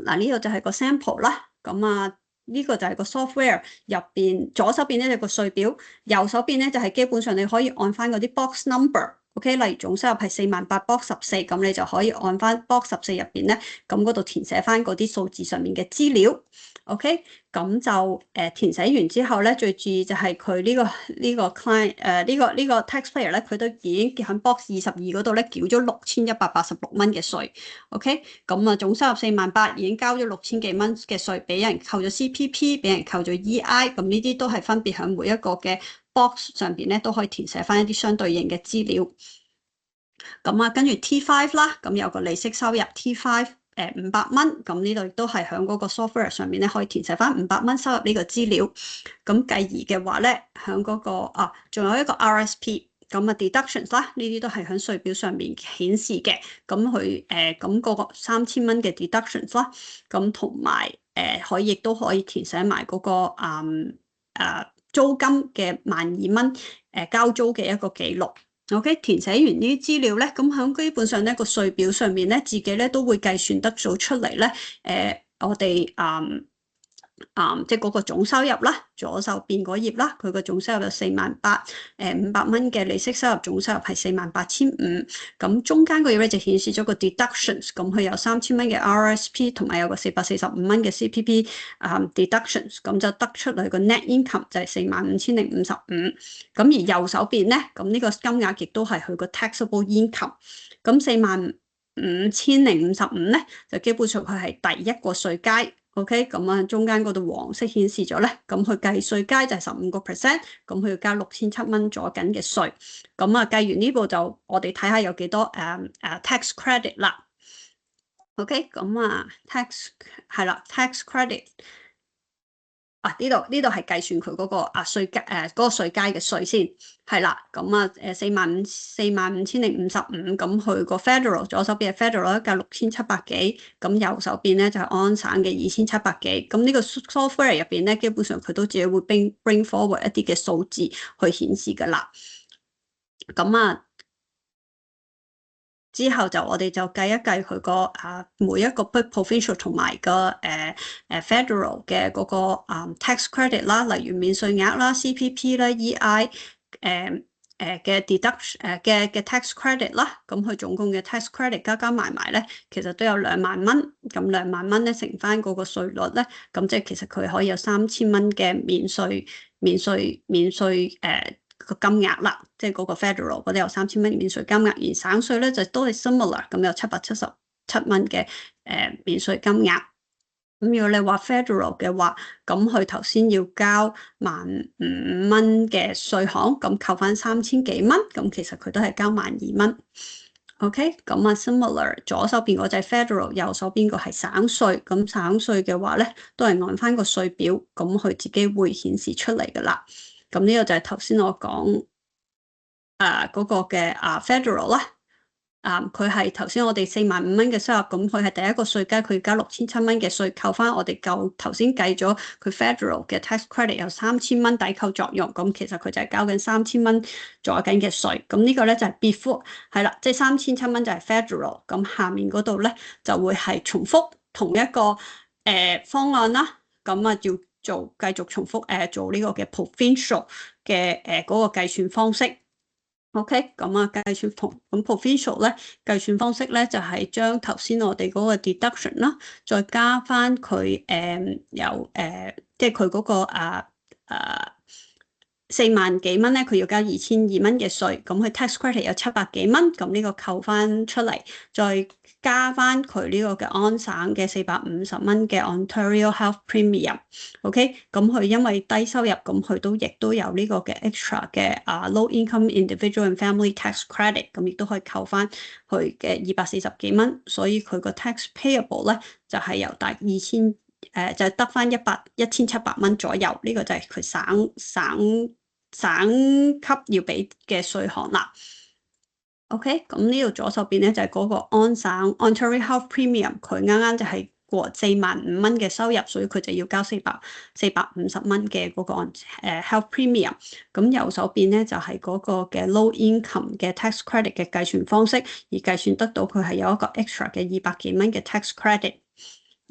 嗱呢個就係個 sample 啦。咁呢個就係個 software 入邊，左手邊咧就個稅表，右手邊咧就係基本上你可以按翻嗰啲 box number。OK， 例如總收入係48,000 box 14，咁你就可以按翻 box 14入邊咧，咁嗰度填寫翻嗰啲數字上面嘅資料。OK，咁就填寫完之後咧，最注意就係佢呢個 client 呢個 taxpayer 咧，佢都已經喺 box 22嗰度咧繳咗6,186蚊嘅稅。OK，咁總收入48,000已經交咗6,000幾蚊嘅稅，俾人扣咗 CPP， 俾人扣咗 EI， 咁呢啲都係分別喺每一個嘅 box 上邊咧都可以填寫翻一啲相對應嘅資料。咁跟住 T5 啦，咁有個利息收入 T5。500蚊，咁呢度亦都係喺嗰個 software 上面咧，可以填寫翻500蚊收入呢個資料。咁繼而嘅話咧，喺嗰個仲有一個 RSP， 咁deductions 啦，呢啲都係喺稅表上面顯示嘅。咁佢咁嗰個3,000蚊嘅 deductions 啦，咁同埋亦都可以填寫埋嗰個租金嘅12,000蚊交租嘅一個記錄。OK， 填寫完呢啲資料咧，咁喺基本上咧個稅表上面咧，自己咧都會計算得到出嚟咧。我哋即係嗰個總收入啦，左手邊嗰頁啦，佢個總收入有48,500蚊嘅利息收入，總收入係48,500。咁中間個頁咧就顯示咗個 deductions，咁佢有3,000蚊嘅 RSP 同埋有個445蚊嘅 CPP deductions，咁就得出嚟個 net income 就係45,055。咁而右手邊咧，咁呢個金額亦都係佢個 taxable income。咁45,055咧，就基本上佢係第一個稅階。OK， 咁中間嗰度黃色顯示咗咧，咁佢計稅階就係15%，咁佢要交6,700蚊左緊嘅稅。咁計完呢步就我哋睇下有幾多tax credit 啦。OK，咁tax 係啦 tax credit。呢度係計算佢嗰個稅階嗰個稅階嘅稅先係啦，咁45,055，咁佢個 federal 左手邊係 federal 交6,700幾，咁右手邊咧就係安省嘅2,700幾，咁呢個 software 入邊咧基本上佢都自己會 bring forward 一啲嘅數字去顯示噶啦，咁之後我哋就計一計佢個每一個 provincial 同埋個federal 嘅嗰個tax credit 啦，例如免稅額啦、CPP 啦、EI 嘅 deduction 嘅 tax credit 啦，咁佢總共嘅 tax credit 加埋咧，其實都有2萬蚊。咁2萬蚊咧乘翻嗰個稅率咧，咁即係其實佢可以有3000蚊嘅免稅個金額啦，即係嗰個 federal 嗰啲有3000蚊免稅金額，而省稅咧就都係 similar，咁有777蚊嘅免稅金額。咁如果你話 federal 嘅話，咁佢頭先要交15000蚊嘅稅項，咁扣翻3000幾蚊，咁其實佢都係交12000蚊。OK， 咁similar 左手邊嗰隻 federal， 右手邊個係省稅，咁省稅嘅話咧，都係按翻個稅表，咁佢自己會顯示出嚟噶啦。咁呢個就係頭先我講嗰個嘅federal 啦。佢係頭先我哋45000蚊嘅收入，咁佢係第一個稅階，佢要交6700蚊嘅稅，扣翻我哋頭先計咗佢 federal 嘅 tax credit 有3000蚊抵扣作用，咁其實佢就係交緊3000蚊咗緊嘅稅。咁呢個咧就係 before 係啦，即係3700蚊就係 federal。咁下面嗰度咧就會係重複同一個方案啦。咁要繼續重複做呢個嘅 provincial 嘅嗰個計算方式。OK， 咁計算咁 provincial 咧計算方式咧就係將頭先我哋嗰個 deduction 啦，再加翻佢即係佢嗰個4萬幾蚊咧，佢要交2200蚊嘅稅，咁佢 tax credit 有700幾蚊，咁呢個扣翻出嚟，再加翻佢呢個嘅安省嘅450蚊嘅 Ontario Health Premium。OK， 咁佢因為低收入，咁佢亦都有呢個嘅 extra 嘅low income individual and family tax credit， 咁亦都可以扣翻佢嘅240幾蚊，所以佢個 tax payable 咧就係由大2000就係得翻1700蚊左右，呢個就係佢省級要俾嘅稅項啦。OK， 咁呢度左手邊咧就係嗰個安省 Ontario Health Premium， 佢啱啱就係過45000蚊嘅收入，所以佢就要交450蚊嘅嗰個Health Premium。咁右手邊咧就係嗰個嘅 Low Income 嘅 Tax Credit 嘅計算方式，而計算得到佢係有一個 extra 嘅200幾蚊嘅 Tax Credit。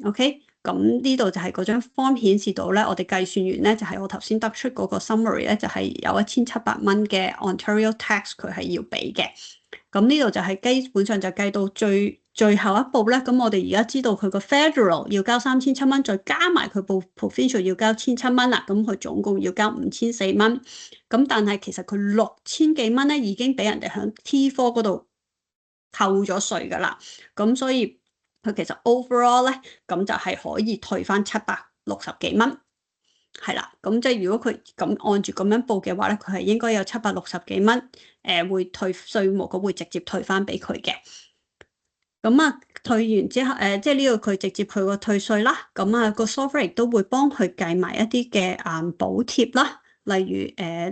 OK。咁呢度就係嗰張 form 顯示到咧，我哋計算完咧就係我頭先得出嗰個 summary 咧，就係有1700蚊嘅 Ontario tax 佢係要俾嘅。咁呢度就係基本上就計到最後一步咧。咁我哋而家知道佢個 federal 要交3700蚊，再加埋佢部 provincial 要交1700蚊啦。咁佢總共要交5400蚊。咁但係其實佢6000幾蚊咧已經俾人哋響 T4 嗰度扣咗稅噶啦。咁所以佢其實 overall 咧，咁就係可以退翻760幾蚊，係啦。咁即係如果佢咁按住咁樣報嘅話咧，佢係應該有760幾蚊，會退稅務局會直接退翻俾佢嘅。咁退完之後，即係呢個佢直接佢個退稅啦。咁個 software 亦都會幫佢計埋一啲嘅補貼啦。例如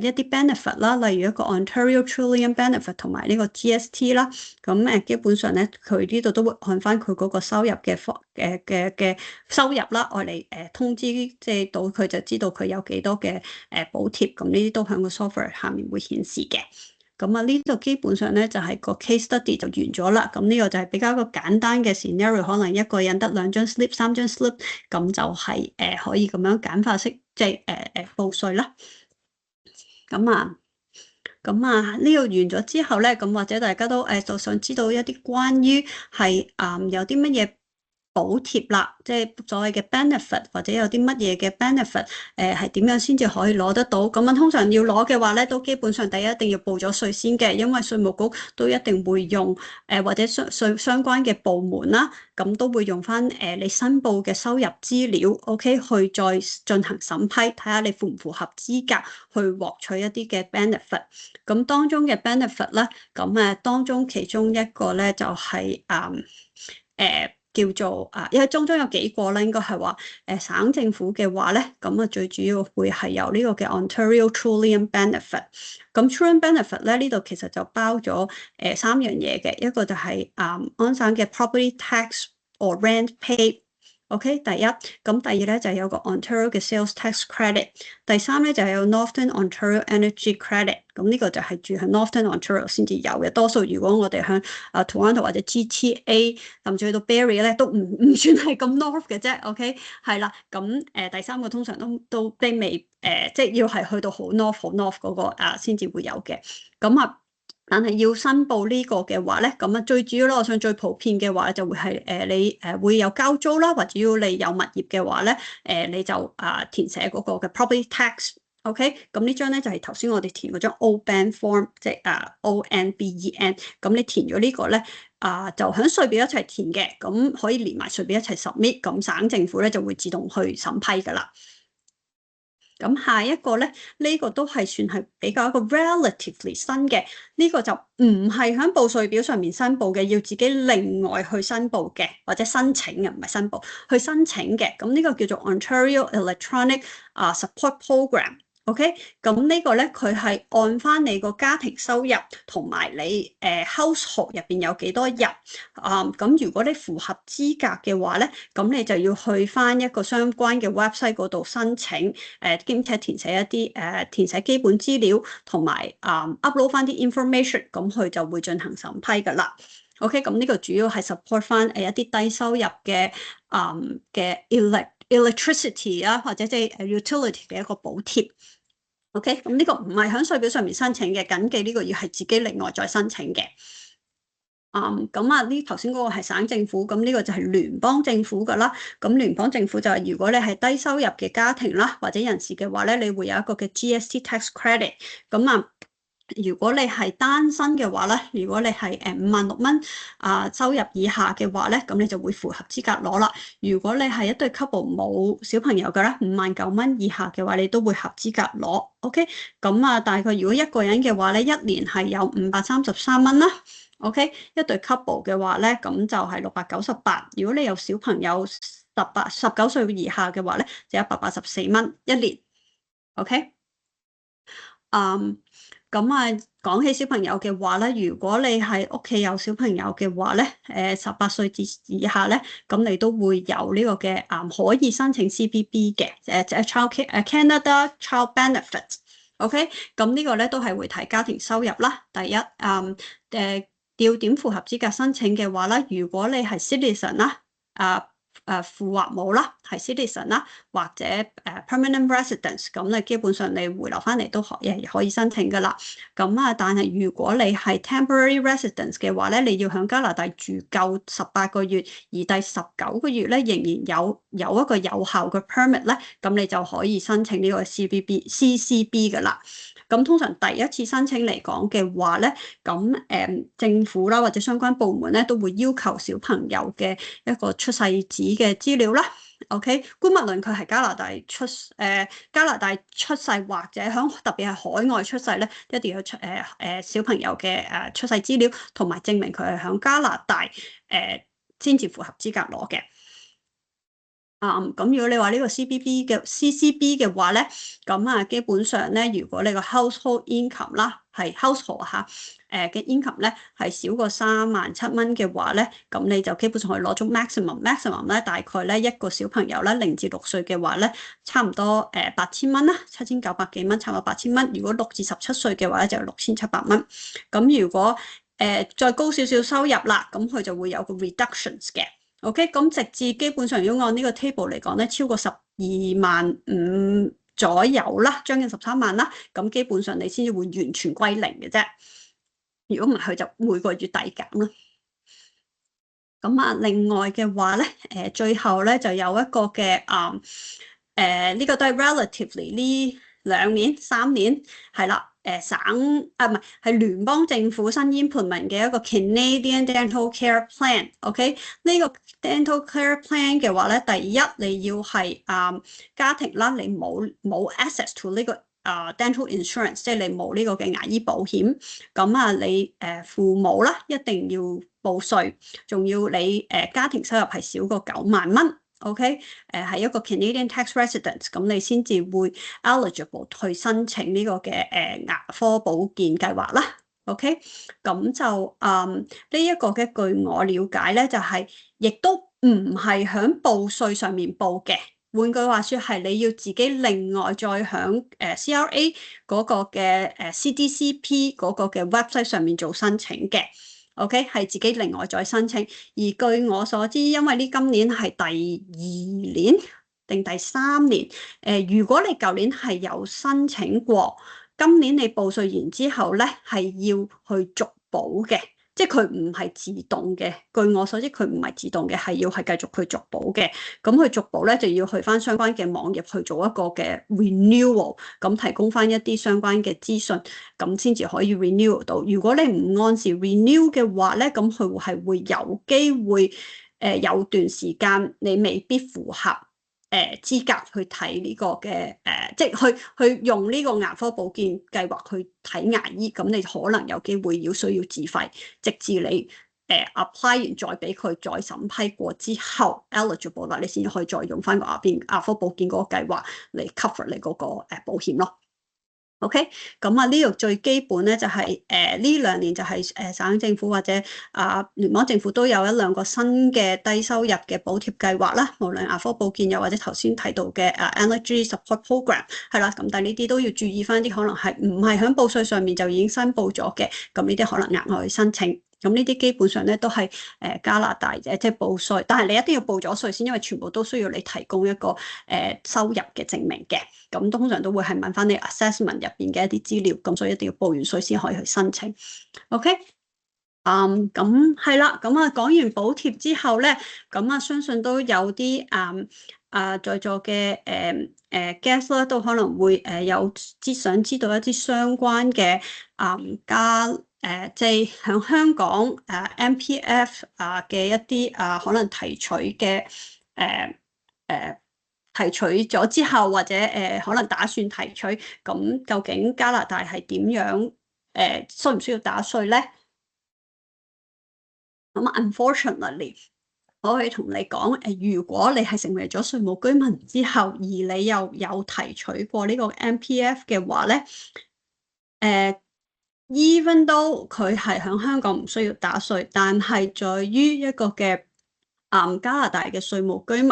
一啲 benefit 啦，例如一個 Ontario Trillium Benefit 同埋呢個 GST 啦，咁基本上咧，佢呢度都會按翻佢嗰個收入嘅收入啦，愛嚟通知，即係到佢就知道佢有幾多嘅補貼，咁呢啲都喺個 software 下面會顯示嘅。咁呢度基本上咧就係個 case study 就完咗啦。咁呢個就係比較一個簡單嘅 scenario， 可能一個人得2張 slip、3張 slip， 咁就係可以咁樣簡化式即係報稅啦。咁呢度完咗之後咧，咁或者大家都就想知道一啲關於係有啲乜嘢補貼啦，即係所謂嘅 benefit， 或者有啲乜嘢嘅 benefit， 係點樣先至可以攞得到？咁通常要攞嘅話咧，都基本上第一定要報咗稅先嘅，因為稅務局都一定會用或者相關嘅部門啦，咁都會用翻你申報嘅收入資料 ，OK， 去再進行審批，睇下你符唔符合資格去獲取一啲嘅 benefit。咁當中嘅 benefit 咧，咁當中其中一個咧就係叫做因為當中有幾個咧，應該係話省政府嘅話咧，咁最主要會係有呢個嘅 Ontario Trillium Benefit。咁 Trillium Benefit 咧，呢度其實就包咗3樣嘢嘅，一個就係安省嘅 Property Tax or Rent Pay， OK，第一，咁第二咧就係有個 Ontario 嘅 Sales Tax Credit，第三咧就係有 Northern Ontario Energy Credit，咁呢個就係住喺 Northern Ontario 先至有嘅。多數如果我哋向Toronto 或者 GTA，甚至去到 Barrie 咧，都唔算係咁 North 嘅啫。OK，係啦，咁第三個通常都未即係要係去到好 North 嗰個先至會有嘅。咁啊。但係要申報呢個嘅話咧，咁啊最主要啦，我想最普遍嘅話就會係你會有交租啦，或者要你有物業嘅話咧，你就填寫嗰個嘅 property tax。OK， 咁呢張咧就係頭先我哋填嗰張 OBEN form，即係ONBEN。咁你填咗呢個咧就喺稅表一齊填嘅，咁可以連埋稅表一齊 submit，咁省政府咧就會自動去審批噶啦。咁下一個咧，呢個都係算係比較一個 relatively 新嘅，呢個就唔係喺報稅表上面申報嘅，要自己另外去申報嘅，或者申請嘅，唔係申報，去申請嘅。咁呢個叫做 Ontario Electronic Support Program。OK，咁呢個咧佢係按翻你個家庭收入同埋你household 入邊有幾多人咁如果你符合資格嘅話咧，咁你就要去翻一個相關嘅 website 嗰度申請兼且填寫一啲填寫基本資料同埋upload 翻啲 information，咁佢就會進行審批噶啦。OK，咁呢個主要係 support 翻一啲低收入嘅electricity 或者即係 utility 嘅一個補貼。OK，咁呢個唔係喺稅表上面申請嘅，緊記呢個要係自己另外再申請嘅。咁呢頭先嗰個係省政府，咁呢個就係聯邦政府噶啦。咁聯邦政府就係如果你係低收入嘅家庭啦，或者人士嘅話咧，你會有一個嘅 GST tax credit。咁如果你係單身嘅話咧，如果你係56,000蚊收入以下嘅話咧，咁你就會符合資格攞啦。如果你係一對 couple 冇小朋友嘅咧，59,000蚊以下嘅話，你都會合資格攞。OK，咁大概如果一個人嘅話咧，一年係有533蚊啦。OK，一對 couple 嘅話咧，咁就係698。如果你有小朋友19歲以下嘅話咧，就184蚊一年。OK，講起小朋友嘅話咧，如果你係屋企有小朋友嘅話咧，18歲至以下咧，咁你都會有呢個嘅可以申請 CBB 嘅Canada Child Benefit。OK，咁呢個咧都係會睇家庭收入啦。第一要點符合資格申請嘅話咧，如果你係 citizen 啦，父或母啦，係 citizen 啦，或者permanent residence，咁你基本上你回流翻嚟都可以申請噶啦。咁但係如果你係 temporary residence 嘅話咧，你要喺加拿大住夠18個月，而第19個月咧仍然有一個有效嘅 permit 咧，咁你就可以申請呢個 CCB 噶啦。咁通常第一次申請嚟講嘅話咧，咁政府啦或者相關部門咧都會要求小朋友嘅一個出世紙嘅資料啦。OK， 姑勿論佢係加拿大出世或者特別係海外出世咧，一定要小朋友嘅出世資料同埋證明佢係喺加拿大先至符合資格攞嘅。咁如果你話呢個 CCB 嘅話咧，咁基本上咧，如果你個 household income 啦，係 household 嘅 income 咧係少過37,000蚊嘅話咧，咁你就基本上可以攞咗 maximum 咧，大概咧一個小朋友咧0至6歲嘅話咧，差唔多8,000蚊啦，7,900幾蚊，差唔多8,000蚊。如果6至17歲嘅話咧，就6,700蚊。咁如果再高少少收入啦，咁佢就會有個 reductions 嘅。OK，咁直至基本上如果按呢個 table 嚟講咧，超過12,500左右啦，將近13萬啦，咁基本上你先至會完全歸零嘅啫。如果唔係，佢就每個月遞減啦。咁另外嘅話咧，最後咧就有一個嘅呢個都係 relatively 呢2年3年係啦。省唔係聯邦政府新 implement 嘅一個 Canadian Dental Care Plan。OK， 呢個 Dental Care Plan 嘅話咧，第一你要係家庭啦，你冇 access to 呢個dental insurance， 即係你冇呢個嘅牙醫保險。咁你父母啦一定要報稅，仲要你家庭收入係少過9萬蚊。OK， 係一個 Canadian tax resident， 咁你先至會 eligible 去申請呢個嘅牙科保健計劃啦。OK，咁就呢一個嘅據我了解咧，就係、亦都唔係響報稅上面報嘅。換句話說，係你要自己另外再響CRA 嗰個嘅CDCP 嗰個嘅 website 上面做申請嘅。OK，係自己另外再申請。而據我所知，因為呢今年係第2年定第3年，如果你舊年係有申請過。今年你報稅完之後咧，係要去續補嘅，即係佢唔係自動嘅。據我所知，佢唔係自動嘅，係要係繼續去續補嘅。咁佢續補咧，就要去翻相關嘅網頁去做一個嘅 renewal，咁提供翻一啲相關嘅資訊，咁先至可以 renew 到。如果你唔按時 renew 嘅話咧，咁佢係會有機會有段時間你未必符合。資格去睇呢個嘅即係去用呢個牙科保健計劃去睇牙醫，咁你可能有機會需要自費，直至你apply 完再俾佢再審批過之後 eligible 啦，你先可以再用翻個牙科保健嗰個計劃嚟 cover 你嗰個保險咯。OK，咁啊呢度最基本咧就係呢2年就係省政府或者聯邦政府都有1-2個新嘅低收入嘅補貼計劃啦，無論牙科保健又或者頭先提到嘅Allergy Support Program 係啦，咁但係呢啲都要注意翻啲可能係唔係喺報稅上面就已經申報咗嘅，咁呢啲可能額外去申請。咁呢啲基本上咧都係加拿大即係報稅，但係你一定要報咗稅先，因為全部都需要你提供一個收入嘅證明嘅。咁通常都會係問翻你 assessment 入邊嘅一啲資料，咁所以一定要報完稅先可以去申請。OK，咁係啦，咁講完補貼之後咧，咁相信都有啲在座嘅guest 咧都可能會想知道一啲相關嘅即係喺香港MPF 嘅一啲可能提取嘅提取咗之後，或者可能打算提取，咁究竟加拿大係點樣需唔需要打稅咧？咁 unfortunately，我可以同你講如果你係成為咗稅務居民之後，而你又有提取過呢個 MPF 嘅話咧，even though 佢係喺香港唔需要打稅，但係在於一個嘅加拿大嘅稅務居民，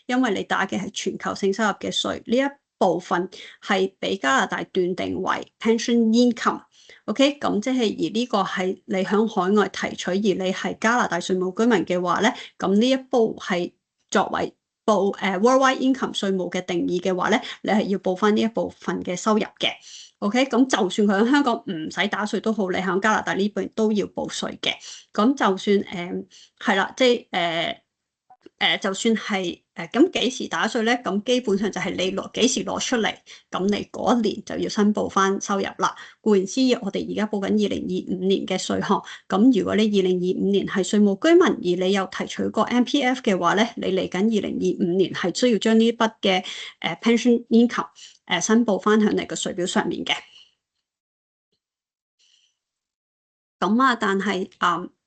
因為你打嘅係全球性收入嘅稅，呢一部分係俾加拿大斷定為 pension income。OK， 咁即係而呢個係你喺海外提取，而你係加拿大稅務居民嘅話咧，咁呢一步係作為報worldwide income 稅務嘅定義嘅話咧，你係要報翻呢一部分嘅收入嘅。OK，咁就算佢喺香港唔使打稅都好，你喺加拿大呢邊都要報稅嘅。咁就算係啦，即係就算係咁幾時打稅咧？咁基本上就係你幾時攞出嚟，咁你嗰一年就要申報翻收入啦。顧名思義，我哋而家報緊2025年嘅稅項。咁如果你2025年係稅務居民，而你又提取過 MPF 嘅話咧，你嚟緊2025年係需要將呢筆嘅pension income申報翻喺你個稅表上面嘅。咁但係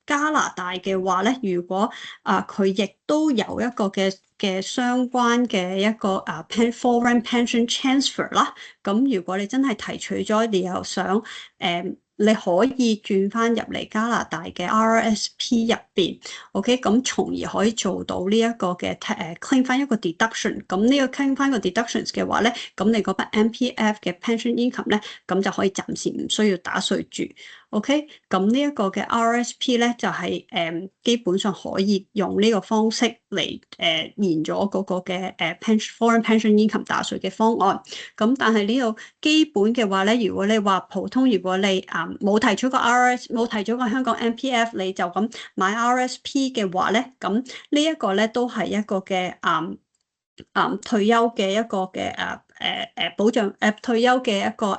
加拿大嘅話咧，如果佢亦都有一個嘅相關嘅一個foreign pension transfer 啦，咁如果你真係提取咗，你又想你可以轉翻入嚟加拿大嘅 RRSP 入邊 ，OK， 咁從而可以做到呢一個嘅claim 翻一個 deduction。咁呢個 claim 翻個 deductions 嘅話咧，咁你嗰筆 MPF 嘅 pension income 咧，咁就可以暫時唔需要打稅住。OK，咁呢一個嘅 RSP 咧就係基本上可以用呢個方式嚟延咗嗰個嘅foreign pension income 打稅嘅方案。咁但係呢度基本嘅話咧，如果你話普通，如果你冇提取過 冇提取過香港 MPF， 你就咁買 RSP 嘅話咧，咁呢一個咧都係一個嘅退休嘅一個嘅保障退休嘅一個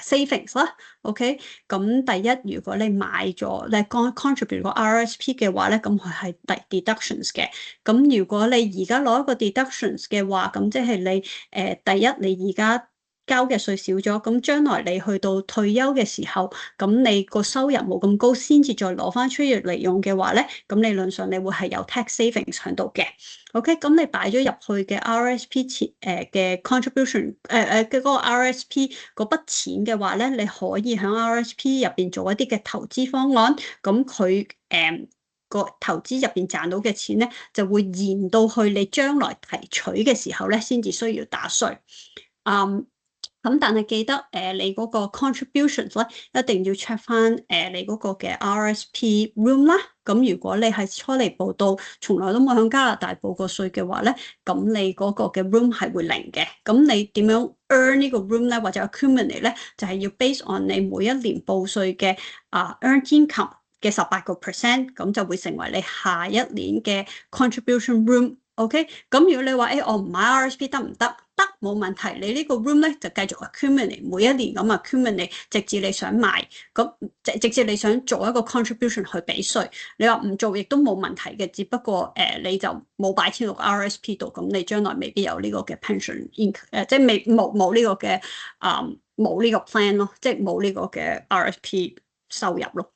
savings 啦，OK，咁第一，如果你買咗你 contribute 個 RSP 嘅話咧，咁佢係deductions 嘅。咁如果你而家攞一個 deductions 嘅話，咁即係你第一，你而家交嘅稅少咗，咁將來你去到退休嘅時候，咁你個收入冇咁高，先至再攞翻出嚟用嘅話咧，咁理論上你會係有 tax savings 喺度嘅。OK， 咁你擺咗入去嘅 RSP 錢嘅 contribution 嘅嗰個 RSP 嗰筆錢嘅話咧，你可以喺 RSP 入邊做一啲嘅投資方案，咁佢個投資入邊賺到嘅錢咧，就會延到去你將來提取嘅時候咧，先至需要打稅。咁但係記得你嗰個 contributions 咧，一定要 check 翻你嗰個嘅 RSP room 啦。咁如果你係初嚟報到，從來都冇向加拿大報過稅嘅話咧，咁你嗰個嘅 room 係會零嘅。咁你點樣 earn 呢個 room 咧，或者 accumulate 咧，就係要 base on 你每一年報稅嘅earned income嘅18%，咁就會成為你下一年嘅 contribution room。OK， 咁如果你話我唔買 RSP 得唔得？得，冇問題。你呢個 room 咧就繼續 accumulate，每一年咁 accumulate，直至你想賣，咁直至你想做一個 contribution 去俾稅。你話唔做亦都冇問題嘅，只不過你就冇擺錢落 RSP 度，咁你將來未必有呢個嘅 pension income，即係冇呢個嘅冇呢個 plan 咯，即係冇呢個嘅 RSP 收入咯，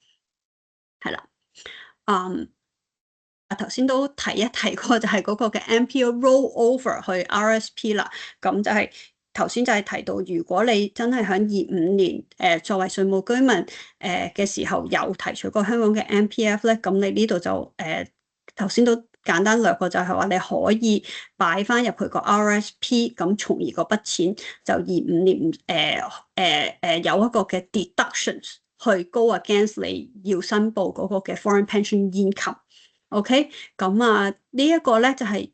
係啦，頭先都提過，就係嗰個嘅 MPO roll over 去 RSP 啦。咁就係頭先就係提到，如果你真係喺25年作為稅務居民嘅時候有提取過香港嘅 MPF 咧，咁你呢度就頭先都簡單略過，就係話你可以擺翻入去個 RSP，咁從而嗰筆錢就25年有一個嘅 deductions 去 go against 你要申報嗰個嘅 foreign pension income。OK， 咁呢一個咧就係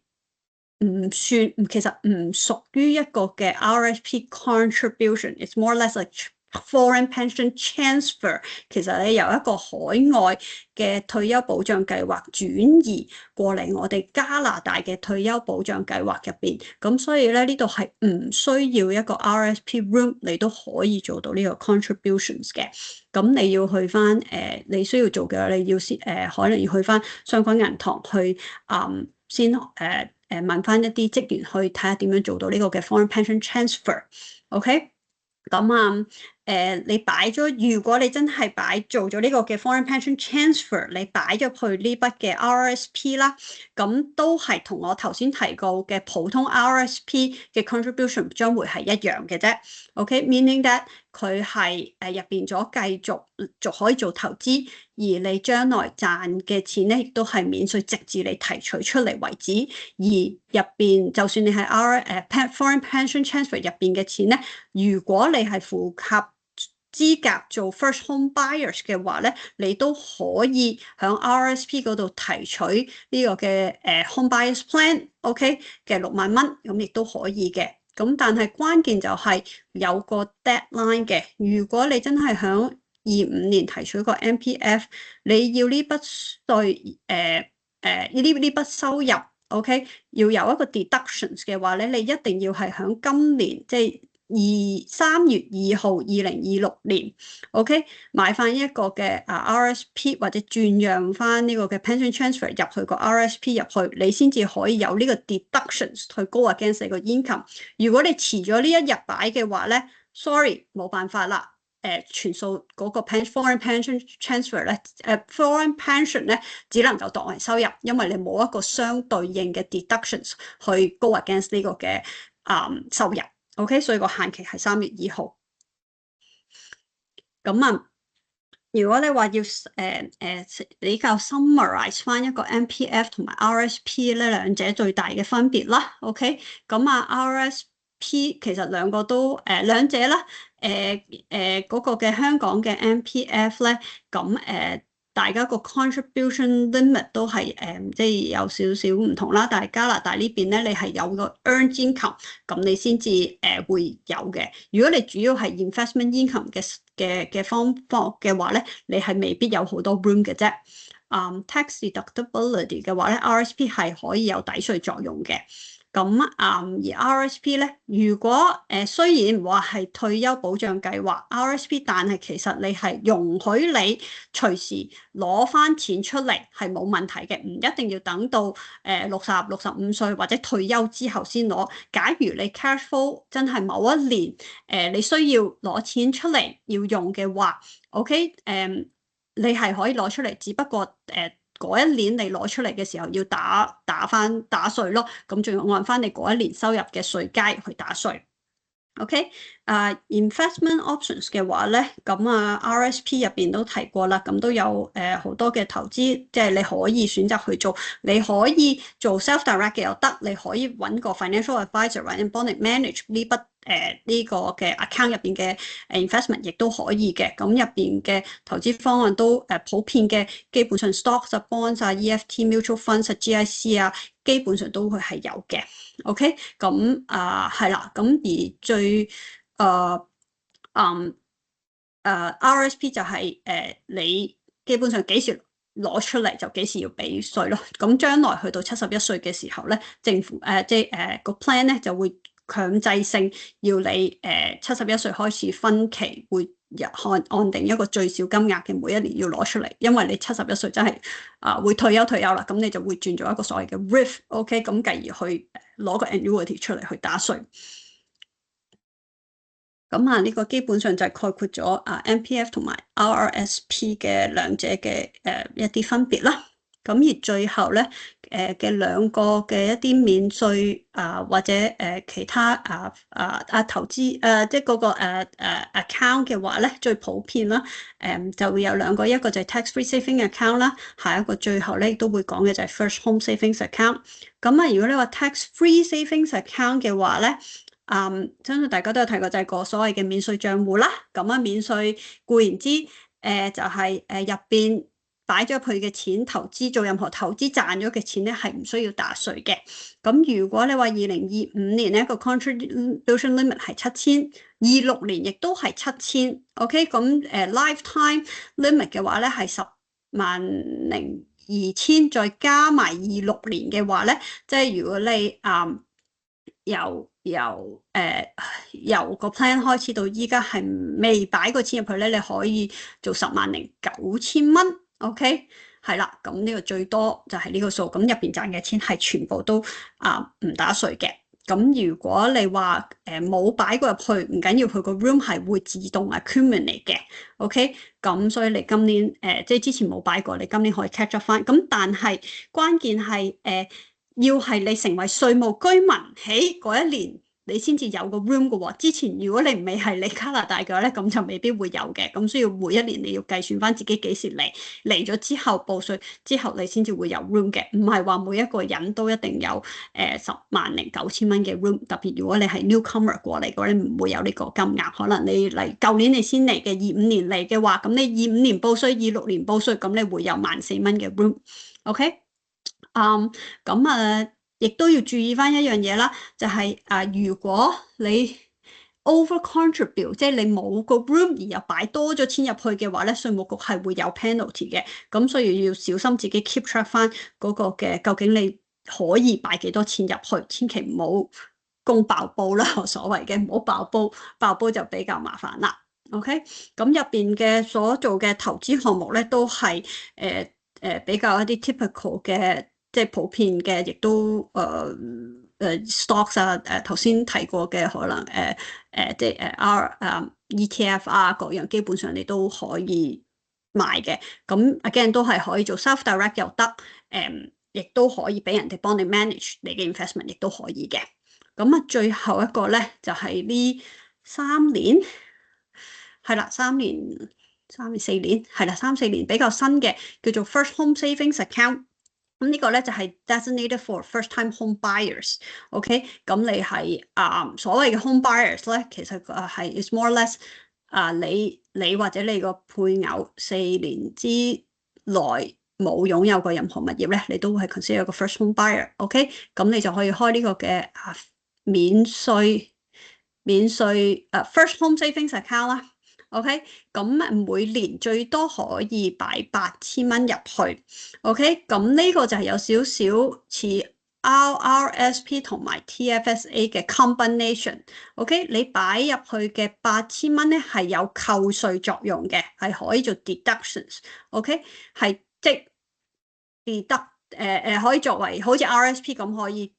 其實唔屬於一個嘅 RSP contribution，it's more or less like foreign pension transfer。其實你由一個海外嘅退休保障計劃轉移過嚟我哋加拿大嘅退休保障計劃入邊，咁所以咧呢度係唔需要一個 RSP room，你都可以做到呢個 contributions 嘅。咁你要去翻你需要做嘅，你要先可能要去翻相關銀行去先問翻一啲職員去睇下點樣做到呢個嘅 foreign pension transfer。OK， 咁你擺咗，如果你真係做咗呢個嘅 foreign pension transfer， 你擺咗去呢筆嘅 RSP 啦，咁都係同我頭先提過嘅普通 RSP 嘅 contribution 將會係一樣嘅啫。OK，meaning that 佢係入邊咗繼續可以做投資，而你將來賺嘅錢咧，亦都係免稅，直至你提取出嚟為止。而入邊就算你係foreign pension transfer 入邊嘅錢咧，如果你係符合資格做 first home buyers 嘅話咧，你都可以喺 RSP 嗰度提取呢個嘅home buyers plan，OK 嘅6萬蚊，咁亦都可以嘅。咁但係關鍵就係有個 deadline 嘅。如果你真係喺25年提取個 MPF， 你要呢筆稅呢筆收入 ，OK 要有一個 deductions 嘅話咧，你一定要係喺今年即係3月2號2026年 ，OK 買翻一個嘅RSP 或者轉讓翻呢個嘅 pension transfer 入去個 RSP 入去，你先至可以有呢個 deductions 去 go against 你個 income。如果你遲咗呢一日擺嘅話咧 ，sorry 冇辦法啦。全數嗰個 foreign pension transfer 咧，foreign pension 咧只能夠當為收入，因為你冇一個相對應嘅 deductions 去 go against 呢個嘅收入。OK， 所以個限期係3月2號。咁如果你話要比較 summarize 翻一個 MPF 同埋 RSP 咧，兩者最大嘅分別啦。OK， 咁RSP 其實兩個都兩者啦，嗰個嘅香港嘅 MPF 咧，咁大家個 contribution limit 都係即係有少少唔同啦。但係加拿大呢邊咧，你係有個 earned income，咁你先至會有嘅。如果你主要係 investment income 嘅方法嘅話咧，你係未必有好多 room 嘅啫。tax deductibility 嘅話咧，RSP 係可以有抵稅作用嘅。而 RSP 咧，如果雖然話係退休保障計劃 RSP，但係其實你係容許你隨時攞翻錢出嚟係冇問題嘅，唔一定要等到65歲或者退休之後先攞。假如你 cash flow 真係某一年你需要攞錢出嚟要用嘅話 ，OK 你係可以攞出嚟，只不過嗰一年你攞出嚟嘅時候要打稅咯，咁仲要按翻你嗰一年收入嘅稅階去打稅。OK， investment options 嘅話咧，咁RSP 入邊都提過啦，咁都有好多嘅投資，即係你可以選擇去做，你可以做 self-direct 嘅又得，你可以揾個 financial advisor 或者幫你 manage 呢筆呢個嘅 account 入邊嘅investment 亦都可以嘅，咁入邊嘅投資方案都普遍嘅，基本上 stocks 啊、bonds 啊、EFT、mutual funds 啊、GIC 啊，基本上都會係有嘅。OK， 咁係啦，咁而最RSP 就係你基本上幾時攞出嚟就幾時要俾稅咯。咁將來去到71歲嘅時候咧，政府個 plan 咧就會強制性要你71歲開始分期會按定一個最少金額嘅每一年要攞出嚟，因為你71歲真係會退休啦，咁你就會轉咗一個所謂嘅 RIF，OK， 咁繼而去攞個 annuity 出嚟去打稅。咁呢個基本上就係概括咗MPF 同埋 RRSP 嘅兩者嘅一啲分別啦。咁而最後咧嘅兩個嘅一啲免稅或者其他投資即係嗰個account 嘅話咧，最普遍啦就會有兩個，一個就係 tax-free saving account 啦，下一個最後咧亦都會講嘅就係 first home savings account。咁如果你話 tax-free savings account 嘅話咧，相信大家都有睇過，就係個所謂嘅免稅帳戶啦。咁免稅固然之就係入邊擺咗入去嘅錢，投資做任何投資賺咗嘅錢咧，係唔需要打稅嘅。咁如果你話2025年咧個 contribution limit 係7000，26年亦都係7000。OK， 咁lifetime limit 嘅話咧係102000，再加埋26年嘅話咧，即係如果你由個 plan 開始到依家係未擺過錢入去咧，你可以做109000蚊。OK， 係啦，咁呢個最多就係呢個數，咁入邊賺嘅錢係全部都唔打稅嘅。咁如果你話冇擺過入去，唔緊要，佢個 room 係會自動 accumulate 嘅。OK， 咁所以你今年即係之前冇擺過，你今年可以 catch up 翻。咁但係關鍵係要係你成為稅務居民喺嗰一年，你先至有個 room 嘅喎。之前如果你未係嚟加拿大嘅話咧，咁就未必會有嘅。咁需要每一年你要計算翻自己幾時嚟咗之後報稅之後，你先至會有 room 嘅。唔係話每一個人都一定有109000蚊嘅 room。特別如果你係 newcomer 過嚟嘅話，你唔會有呢個金額。可能你嚟舊年你先嚟嘅25年嚟嘅話，咁你25年報稅26年報稅，咁你會有14000蚊嘅 room。OK。亦都要注意翻一樣嘢啦，就係如果你 over contribute， 即係你冇個 room 而又擺多咗錢入去嘅話咧，稅務局係會有 penalty 嘅，咁所以要小心自己 keep track 翻嗰個嘅究竟你可以擺幾多錢入去，千祈唔好公爆煲啦，我所謂嘅唔好爆煲，爆煲就比較麻煩啦。OK， 咁入邊嘅所做嘅投資項目咧，都係比較一啲 typical 嘅。即係普遍嘅，亦都stocks 頭先提過嘅可能即係ETF 各樣，基本上你都可以買嘅。咁 again 都係可以做 self-direct 又得，亦都可以俾人哋幫你 manage 你嘅 investment， 亦都可以嘅。咁最後一個咧就係呢3年，係啦3年4年，係啦3-4年比較新嘅，叫做 First Home Savings Account。咁呢個咧就係 designated for first-time home buyers。OK， 咁你係所謂嘅 home buyers 咧，其實係 is more or less 你或者你個配偶4年之內冇擁有過任何物業咧，你都會係 consider 一個 first home buyer。OK， 咁你就可以開呢個嘅免稅first home savings account 啦。OK， 咁每年最多可以擺8000蚊入去。OK， 咁呢個就係有少少似 RRSP 同埋 TFSA 嘅 combination，OK，你擺入去嘅8000蚊咧係有扣稅作用嘅，係可以做 deductions，OK，係即 deduct 可以作為好似 RSP 咁可以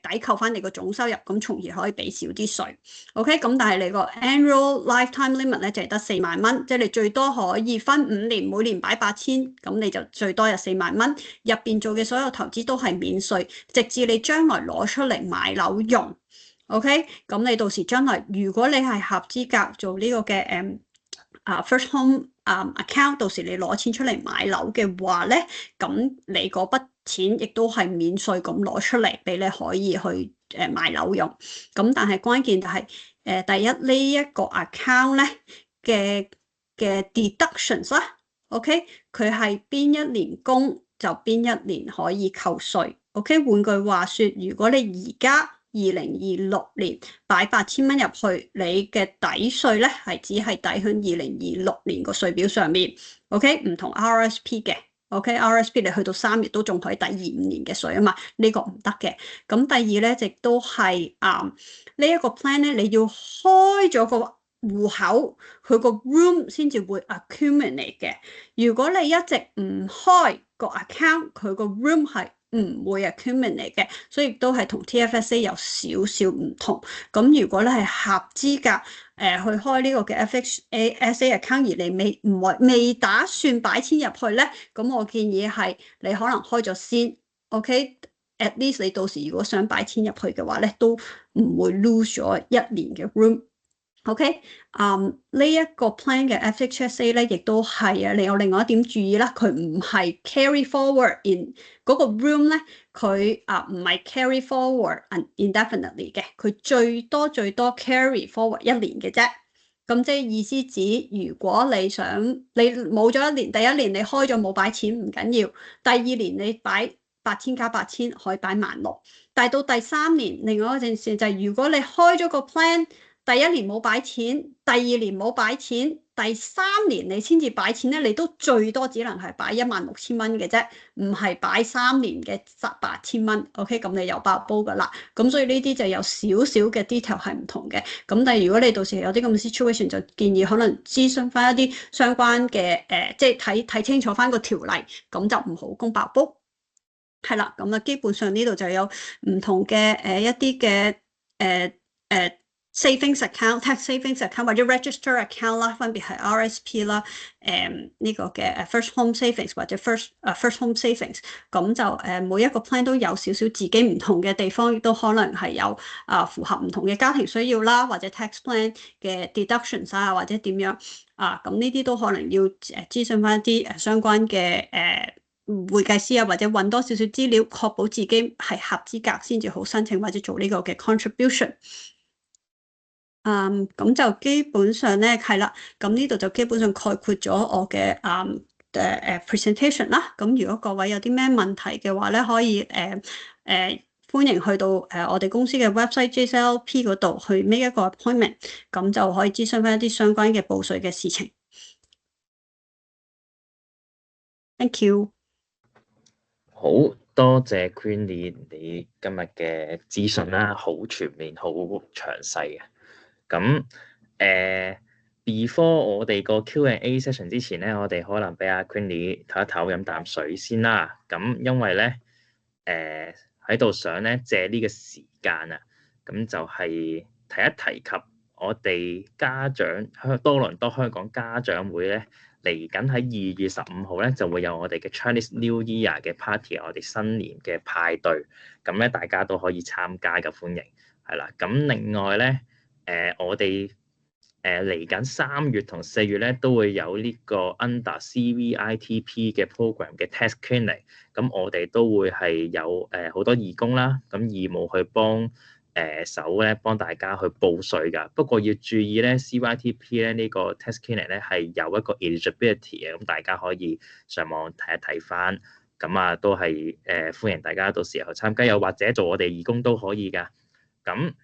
抵扣翻你個總收入，咁從而可以俾少啲稅。OK，咁但係你個 annual lifetime limit 咧就係得4萬蚊，即係你最多可以分5年，每年擺8000，咁你就最多有4萬蚊。入邊做嘅所有投資都係免稅，直至你將來攞出嚟買樓用。OK，咁你到時將來如果你係合資格做呢個嘅first home account， 到時你攞錢出嚟買樓嘅話咧，咁你嗰筆錢亦都係免稅咁攞出嚟，俾你可以去買樓用。咁但係關鍵就係第一呢一個 account 咧嘅 deductions 啦，OK，佢係邊一年供就邊一年可以扣稅。OK， 換句話說，如果你而家2026年擺8000蚊入去，你嘅抵稅咧係只係抵響2026年個稅表上面。OK， 唔同 RSP 嘅。OK，RSP 你去到3月都仲可以抵25年嘅稅啊嘛，呢個唔得嘅。咁第二咧，亦都係呢一個 plan 咧，你要開咗個戶口，佢個 room 先至會 accumulate 嘅。如果你一直唔開個 account，佢個 room 係唔會 accumulate 嘅，所以亦都係同 TFSA 有少少唔同。咁如果你係合資格去開呢個嘅 FHSA account，而你未打算擺錢入去咧，咁我建議係你可能開咗先 ，OK，at least 你到時如果想擺錢入去嘅話咧，都唔會 lose 咗1年嘅 room。OK，呢一個 plan 嘅 FHSA 咧，亦都係你有另外一點注意啦，佢唔係 carry forward in 嗰個 room 咧，佢唔係 carry forward indefinitely 嘅，佢最多 carry forward 1年嘅啫。咁即係意思指，如果你想你冇咗1年，第一年你開咗冇擺錢唔緊要，第二年你擺8000加8000可以擺16000，但係到第3年，另外一件事就係如果你開咗個 plan。第一年冇擺錢，第二年冇擺錢，第3年你先至擺錢咧，你都最多只能係擺16000蚊嘅啫，唔係擺3年嘅8000蚊。OK， 咁你有爆煲噶啦。咁所以呢啲就有少少嘅 detail 係唔同嘅。咁但係如果你到時有啲咁嘅 situation，就建議可能諮詢翻一啲相關嘅即係睇清楚翻個條例，咁就唔好供爆煲。係啦，咁啊基本上呢度就有唔同嘅一啲嘅savings account、tax savings account 或者 register account 啦，分別係 RSP 啦，呢個嘅first home savings 或者 first home savings，咁就每一個 plan 都有少少自己唔同嘅地方，亦都可能係有符合唔同嘅家庭需要啦，或者 tax plan 嘅 deductions 啊，或者點樣咁呢啲都可能要諮詢翻一啲相關嘅會計師啊，或者揾多少少資料，確保自己係合資格先至好申請或者做呢個嘅 contribution。咁就基本上咧係啦，咁呢度就基本上概括咗我嘅presentation 啦。咁如果各位有啲咩問題嘅話咧，可以歡迎去到我哋公司嘅 website JCLP 嗰度去 make 一個 appointment，咁就可以諮詢翻一啲相關嘅報稅嘅事情。Thank you。好多謝 Queenie 你今日嘅資訊啦，好全面、好詳細嘅。咁before 我哋個 Q&A session 之前咧，我哋可能俾阿 Queenie 唞一唞飲啖水先啦。咁因為咧喺度想咧借呢個時間啊，咁就係提一及我哋家長多倫多香港家長會咧嚟緊喺2月15號咧就會有我哋嘅 Chinese New Year 嘅 party， 我哋新年嘅派對，咁咧大家都可以參加嘅，歡迎係啦。咁另外咧我哋嚟緊3月同4月咧都會有呢個 under CVITP 嘅 program 嘅 test clinic， 咁我哋都會係有好多義工啦，咁義務去幫手咧幫大家去報稅㗎。不過要注意咧 CVITP 咧呢個 test clinic 咧係有一個 eligibility 嘅，咁大家可以上網睇一睇翻。咁都係歡迎大家到時候參加，又或者做我哋義工都可以㗎。咁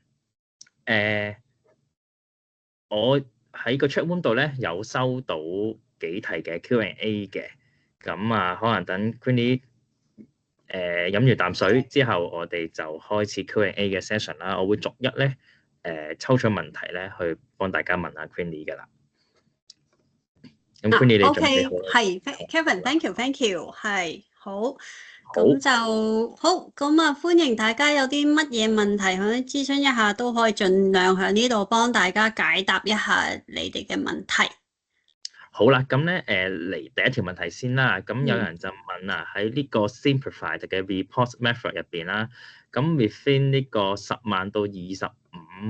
我喺個 chat room 度咧有收到幾題嘅 Q&A 嘅，咁可能等 Queenie 飲完啖水之後，我哋就開始 Q&A 嘅 session 啦。我會逐一咧抽取問題咧去幫大家問下 Queenie 嘅啦。咁 Queenie 你準備好啦？係 Kevin，thank you，thank you，係好。好，咁就好，咁啊歡迎大家有啲乜嘢問題想諮詢一下，都可以盡量喺呢度幫大家解答一下你哋嘅問題。好啦，咁咧嚟第一條問題先啦。咁有人就問啊，喺呢個 simplified 嘅 report method 入邊啦，咁 within 呢個10萬到25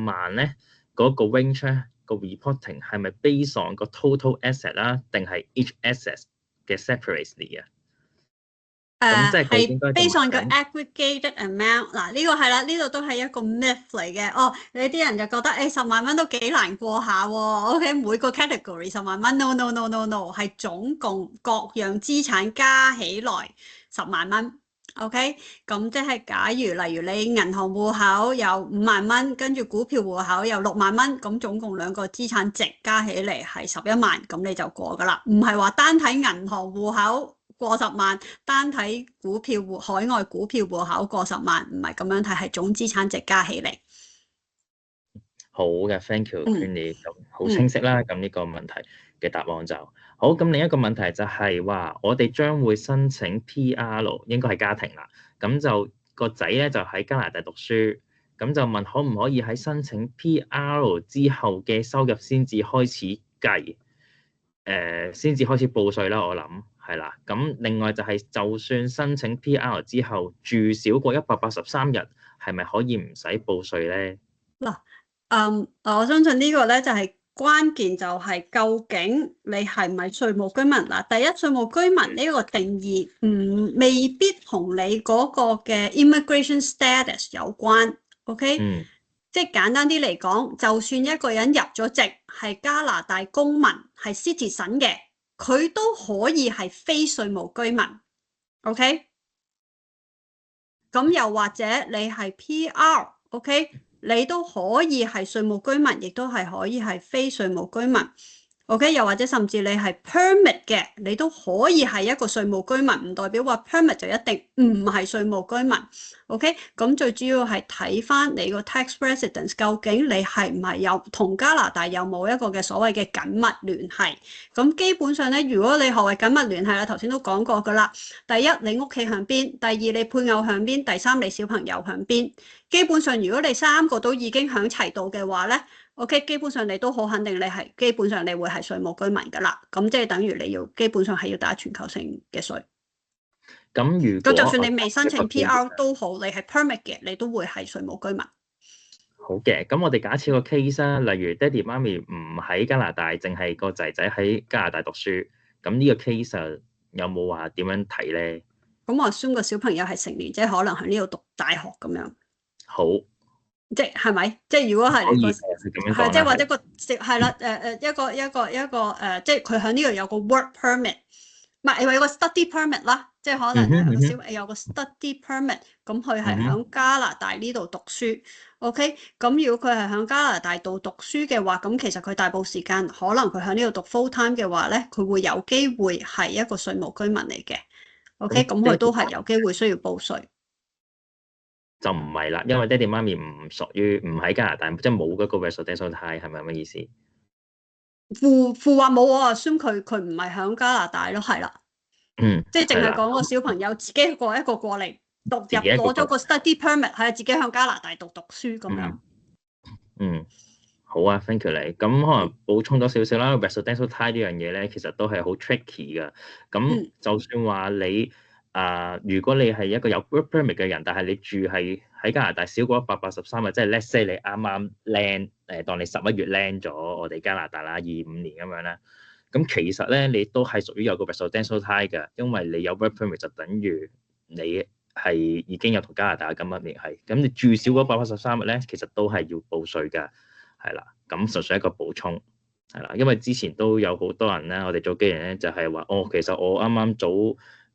萬咧，嗰個 range 咧個 reporting 係咪 based on 個 total asset 啦，定係 each asset 嘅 separately 啊？咁即係佢應該based on 個 aggregated amount。嗱，呢個係啦，呢度都係一個 myth 嚟嘅。哦，你啲人就覺得10萬蚊都幾難過下喎。OK，每個 category 10萬蚊 ，no，係總共各樣資產加起來10萬蚊。OK，咁即係假如例如你銀行戶口有5萬蚊，跟住股票戶口有6萬蚊，咁總共兩個資產值加起嚟係11萬，咁你就過噶啦。唔係話單睇銀行戶口過10萬，單睇股票海外股票戶口過10萬，唔係咁樣睇，係總資產值加起嚟。好嘅，thank you Queenie，咁好清晰啦。咁呢個問題嘅答案就好。咁另一個問題就係話，我哋將會申請 PR，應該係家庭啦。咁就個仔咧就喺加拿大讀書，咁就問可唔可以喺申請 PR 之後嘅收入先至開始計，先至開始報稅啦。我諗係啦。咁另外就係，就算申請 PR 之後住少過183日，係咪可以唔使報稅咧？嗱。我相信呢個咧就係關鍵，就係究竟你係咪稅務居民嗱？第一，稅務居民呢個定義未必同你嗰個嘅 immigration status 有關。OK，即係簡單啲嚟講，就算一個人入咗籍係加拿大公民係 citizen 嘅，佢都可以係非稅務居民。OK，咁又或者你係 PR，OK？你都可以係稅務居民，亦都係可以係非稅務居民。OK， 又或者甚至你係 permit 嘅，你都可以係一個稅務居民，唔代表話 permit 就一定唔係稅務居民。OK， 咁最主要係睇翻你個 tax residence， 究竟你係唔係有同加拿大有冇一個嘅所謂嘅緊密聯繫？咁基本上咧，如果你何謂緊密聯繫啦，頭先都講過噶啦。第一，你屋企響邊；第二，你配偶響邊；第三，你小朋友響邊。基本上，如果你三個都已經響齊到嘅話咧，OK， 基本上你都好肯定基本上你會係稅務居民噶啦。咁即係等於你基本上係要打全球性嘅稅。咁就算你未申請 PR 都好，你係 permit 嘅，你都會係稅務居民。好嘅，咁我哋假設個 case 啦，例如爹哋媽咪唔喺加拿大，淨係個仔仔喺加拿大讀書，咁呢個 case 有冇話點樣睇咧？咁我 assume 個小朋友係成年，即係可能喺呢度讀大學咁樣。好，即係咪？即係如果係你個係即係或者個係啦，一個即係佢喺呢度有個 work permit， 唔係有個 study permit 啦，即係可能個小有個 study permit， 咁佢係喺加拿大呢度讀書。OK， 咁如果佢係喺加拿大度讀書嘅話，咁其實佢大部時間可能佢喺呢度讀 full time 嘅話咧，佢會有機會係一個稅務居民嚟嘅。OK，咁佢都係有機會需要報稅。就唔係啦，因為爹哋媽咪唔屬於唔喺加拿大，即係冇嗰個 residential tie，係咪咁嘅意思？父話冇，我 assume佢唔係喺加拿大咯，係啦。即係淨係講個小朋友自己一個過嚟讀入攞咗個 study permit， 係自己喺加拿大讀書咁樣。好啊 ，thank you 你。咁可能補充咗少少啦，residential tie 呢樣嘢咧，其實都係好 tricky 㗎。咁就算話你如果你係一個有 work permit 嘅人，但係你住係喺加拿大少過183日，即係 let's say 你啱啱 land， 當你11月 land 咗我哋加拿大啦，25年咁樣啦。咁其實咧，你都係屬於有個 residential tie 嘅，因為你有 work permit 就等於你係已經有同加拿大嘅緊密聯繫。咁你住少過183日咧，其實都係要報稅㗎，係啦。咁純粹一個補充係啦，因為之前都有好多人咧，我哋早幾年咧就係話，其實我啱啱早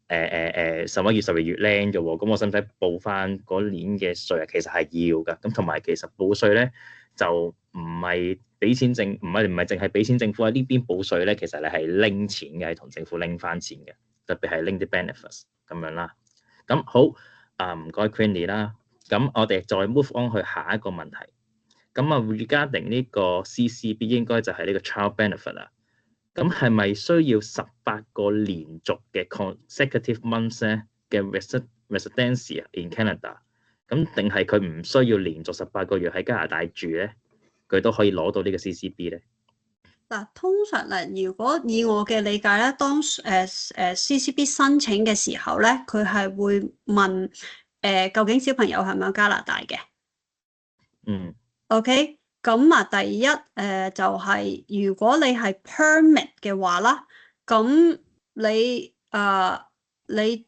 11月、12月 land 咗喎，咁我使唔使報翻嗰年嘅稅啊？其實係要㗎。咁同埋其實報稅咧就唔係俾錢唔係淨係俾錢政府喺呢邊報稅咧，其實你係拎錢嘅，係同政府拎翻錢嘅，特別係拎啲 benefits 咁樣啦。咁好唔該 Queenie 啦。咁我哋再 move on 去下一個問題。咁啊 regarding 呢個 CCB 應該就係呢個 child benefit 啦。咁係咪需要18個連續嘅 consecutive months 咧嘅 residency in Canada？咁定係佢唔需要連續18個月喺加拿大住咧，佢都可以攞到呢個 CCB 咧？嗱，通常如果以我嘅理解咧，當CCB 申請嘅時候咧，佢係會問究竟小朋友係咪喺加拿大嘅？嗯。OK，咁第一就係如果你係 permit 嘅話啦，咁你你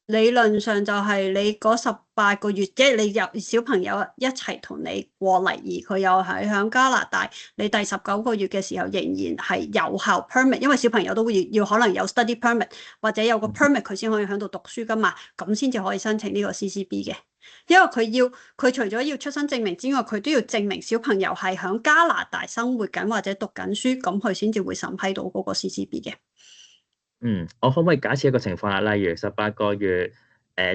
理論上就係你嗰18個月，即係你有小朋友一齊同你過嚟，而佢又係喺加拿大，你第19個月嘅時候仍然係有效 permit，因為小朋友都會要可能有 study permit 或者有個 permit 佢先可以喺度讀書噶嘛，咁先至可以申請呢個 CCB 嘅。因為佢除咗要出生證明之外，佢都要證明小朋友係喺加拿大生活緊或者讀緊書，咁佢先至會審批到嗰個 CCB 嘅。我可唔可以假設一個情況啊？例如18個月，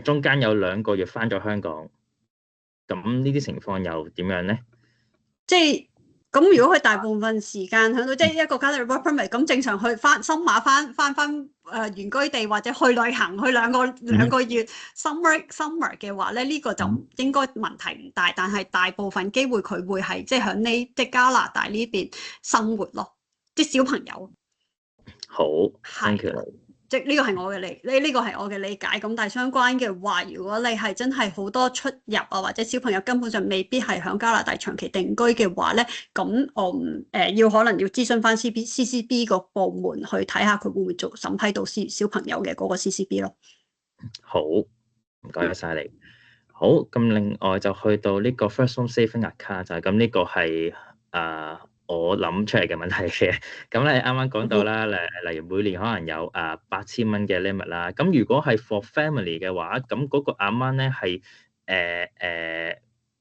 中間有2個月返咗香港，咁呢啲情況又點樣咧？即係咁，如果佢大部分時間喺度，即係一個 Canada Work Permit，咁正常去翻新馬翻原居地或者去旅行去兩個月 summer 嘅話咧，呢個就應該問題唔大，但係大部分機會佢會係即係喺即係加拿大呢邊生活咯，即係小朋友。好，thank you。即呢個係我嘅呢個係我嘅理解。咁但係相關嘅話，如果你係真係好多出入啊，或者小朋友根本上未必係喺加拿大長期定居嘅話咧，咁我可能要諮詢翻 CCB 個部門去睇下佢會唔會做審批到小朋友嘅嗰個 CCB 咯。好，唔該晒你。好，咁另外就去到呢個 First Home Saving Account 就係咁，呢個係我諗出嚟嘅問題嘅。咁你啱啱講到啦，例如每年可能有8000蚊嘅 limit 啦。咁如果係 for family 嘅話，咁嗰個amount咧係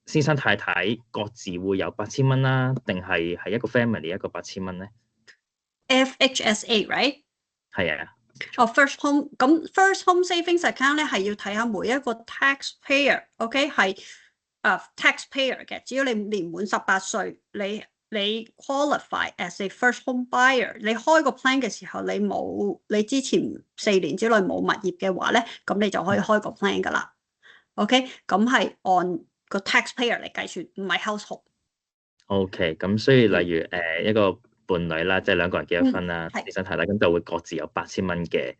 先生太太各自會有8000蚊啦，定係一個 family 一個8000蚊咧？ FHSA right？ 係啊。First Home Savings Account 咧係要睇下每一個 taxpayer，OK 係taxpayer 嘅，只要你年滿18歲，你 qualify as a first home buyer， 你開個 plan 嘅時候，你之前4年之內冇物業嘅話咧，咁你就可以開個 plan 噶啦。OK， 咁係按個 taxpayer 嚟計算，唔係 household。OK， 咁所以例如一個伴侶啦，即係2個人結咗婚啦，先生太太咁就會各自有8000蚊嘅。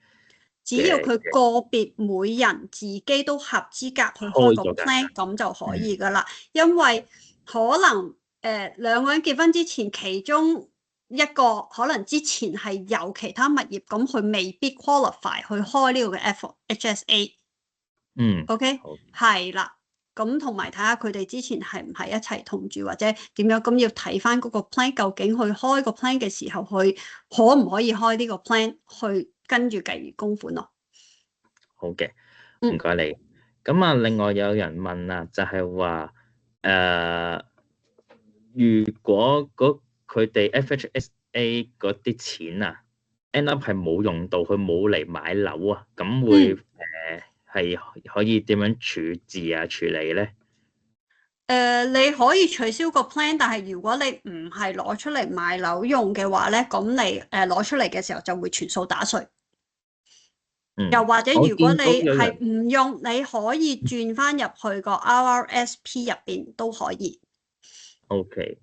只要佢個別每人自己都合資格去開個 plan，咁就可以噶啦。因為可能2個人結婚之前，其中一個可能之前係有其他物業，咁佢未必 qualify 去開呢個嘅 FHSA。OK， 係啦。咁同埋睇下佢哋之前係唔係一齊同住或者點樣，咁要睇翻嗰個 plan 究竟去開個 plan 嘅時候，佢可唔可以開呢個 plan 去跟住計供款咯？好嘅，唔該你。咁另外有人問啊，就係話如果佢哋 FHSA 嗰啲錢啊 end up 係冇用到，佢冇嚟買樓啊，咁會係可以點樣處置啊處理咧？你可以取消個 plan， 但係如果你唔係攞出嚟買樓用嘅話咧，咁你攞出嚟嘅時候就會全數打稅。又或者如果你係唔用，你可以轉翻入去個 RRSP 入邊都可以。OK，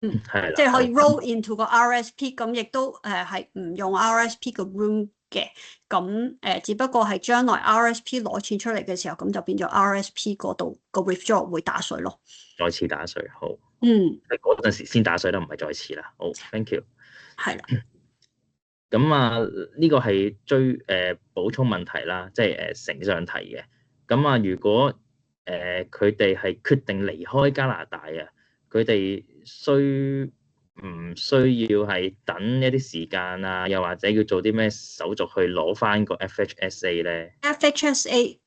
係啦，即係可以 roll into 個 RSP， 咁亦都係唔用 RSP 個 room 嘅，咁只不過係將來 RSP 攞錢出嚟嘅時候，咁就變咗 RSP 嗰度個 withdraw 會打稅咯。再次打稅，好。喺嗰陣時先打稅啦，唔係再次啦。好 ，thank you。係啦。咁呢個係補充問題啦，即係承上題嘅。咁如果佢哋係決定離開加拿大啊，佢哋需唔需要係等一啲時間啊？又或者要做啲咩手續去攞翻個 FHSA 咧？FHSA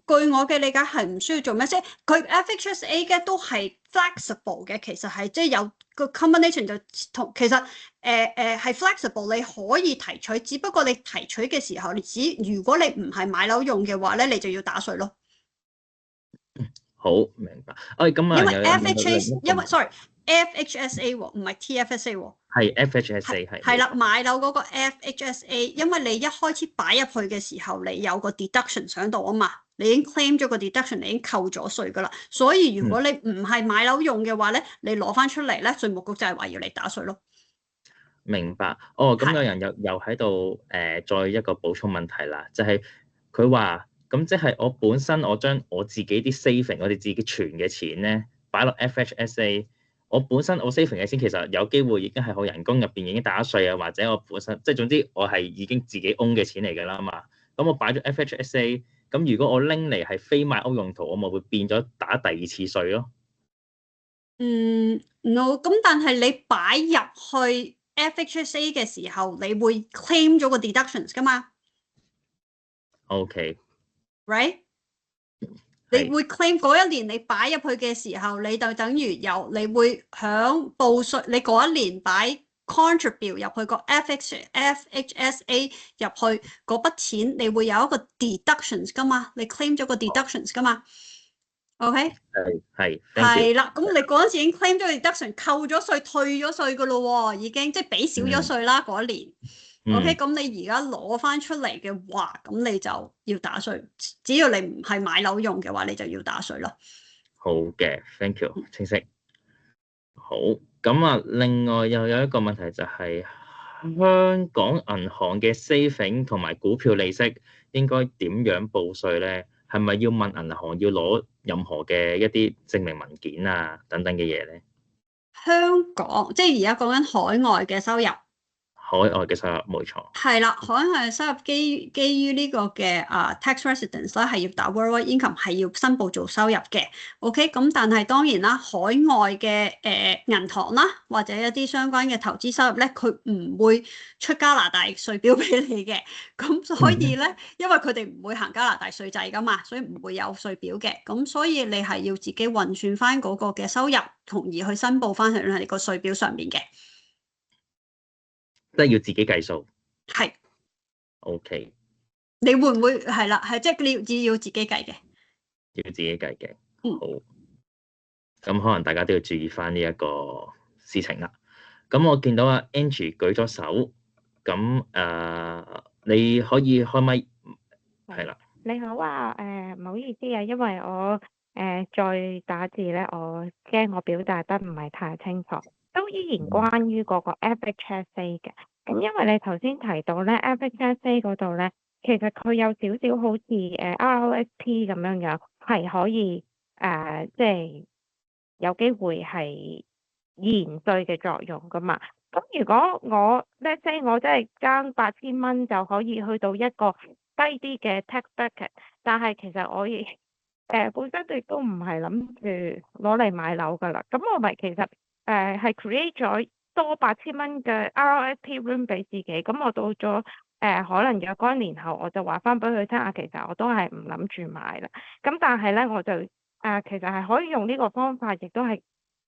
據我嘅理解係唔需要做咩，即係佢 FHSA 嘅都係 flexible 嘅，其實係即係有個 combination 就同其實係 flexible，你可以提取，只不過你提取嘅時候，如果你唔係買樓用嘅話咧，你就要打稅咯。好明白。咁啊，因為 FHSA 喎，唔係 TFSA 喎。係 FHSA 係啦，買樓嗰個 FHSA，因為你一開始擺入去嘅時候，你有個 deduction 喺度啊嘛，你已經 claim 咗個 deduction，你已經扣咗稅噶啦。所以如果你唔係買樓用嘅話咧，你攞翻出嚟咧，稅務局就係話要你打稅咯。明白。咁有人又喺度再一個補充問題啦，就係佢話咁即係我本身我將我自己啲 saving，我哋自己存嘅錢咧擺落 FHSA。我本身我 saving 嘅錢其實有機會已經係我人工入邊已經打咗稅啊，或者我本身即係總之我係已經自己 own 嘅錢嚟㗎啦嘛。咁我擺咗 FHSA，咁如果我拎嚟係非買屋用途，我咪會變咗打第二次稅咯。no， 咁但係你擺入去 FHSA 嘅時候，你會 claim 咗個 deductions 㗎嘛 OK。Right？你會 claim 嗰一年你擺入去嘅時候，你就等於你會響報稅，你嗰一年擺 contribute 入去個 FHSA 入去嗰筆錢，你會有一個 deductions 噶嘛，你 claim 咗個 deductions 噶嘛 ，OK？係啦，咁你嗰陣時已經 claim 咗個 deduction， 扣咗稅、退咗稅噶咯喎，已經即係俾少咗稅啦嗰一年。OK，咁你而家攞翻出嚟嘅話，咁你就要打稅。只要你唔係買樓用嘅話，你就要打稅咯。好嘅 ，thank you， 清晰。好，咁啊，另外又有一個問題就係香港銀行嘅 saving 同埋股票利息應該點樣報稅咧？係咪要問銀行要攞任何嘅一啲證明文件啊等等嘅嘢咧？香港即係而家講緊海外嘅收入。海外嘅收入冇錯，係啦，海外嘅收入基於呢個嘅tax residence 咧，係要打 worldwide income， 係要申報做收入嘅。OK，咁但係當然啦，海外嘅銀行啦，或者一啲相關嘅投資收入咧，佢唔會出加拿大稅表俾你嘅。咁所以咧，因為佢哋唔會行加拿大稅制噶嘛，所以唔會有稅表嘅。咁所以你係要自己運算翻嗰個嘅收入，從而去申報翻喺你個稅表上面嘅。即係要自己計數。係。OK。你會唔會係啦？係即係你要自己計嘅。要自己計嘅。好。咁可能大家都要注意翻呢一個事情啦。咁我見到阿 Angie 舉咗手，咁你可以開咪。係啦。你好啊，唔好意思啊，因為我再打字咧，我驚我表達得唔係太清楚。都依然關於嗰個 FHSA 嘅，咁因為你頭先提到咧 FHSA 嗰度咧，其實佢有少少好似RRSP 咁樣，係可以即係有機會係延稅嘅作用噶嘛。咁如果我 let's say 我真係爭8000蚊就可以去到一個低啲嘅 tax bracket， 但係其實我亦本身亦都唔係諗住攞嚟買樓噶啦，咁我咪其實係 create 咗多8000蚊嘅 RRSP room 俾自己，咁我到咗可能若干年後，我就話翻俾佢聽其實我都係唔諗住買啦。咁但係咧，我就其實係可以用呢個方法，亦都係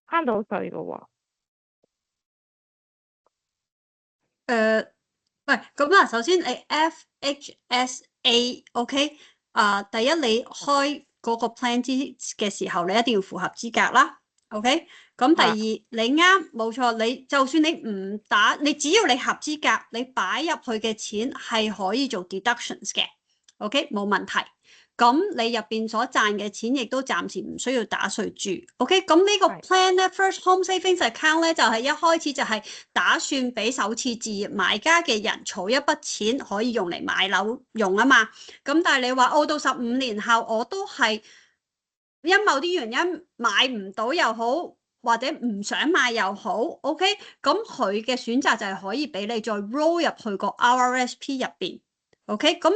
慳到稅嘅喎。喂，咁嗱，首先你 FHSA，OK，第一你開嗰個 plan 嘅時候，你一定要符合資格啦。OK，咁第二你啱冇錯，你就算你唔打，你只要你合資格，你擺入去嘅錢係可以做 deductions 嘅。OK，冇問題。咁你入邊所賺嘅錢亦都暫時唔需要打稅住。OK，咁呢個 plan 咧 ，First Home Savings Account 咧就係一開始就係打算俾首次置業買家嘅人儲一筆錢，可以用嚟買樓用啊嘛。咁但係你話到15年後我都係因某啲原因買唔到又好，或者唔想買又好 ，OK， 咁佢嘅選擇就係可以俾你再 roll 入去個 RRSP 入邊 ，OK， 咁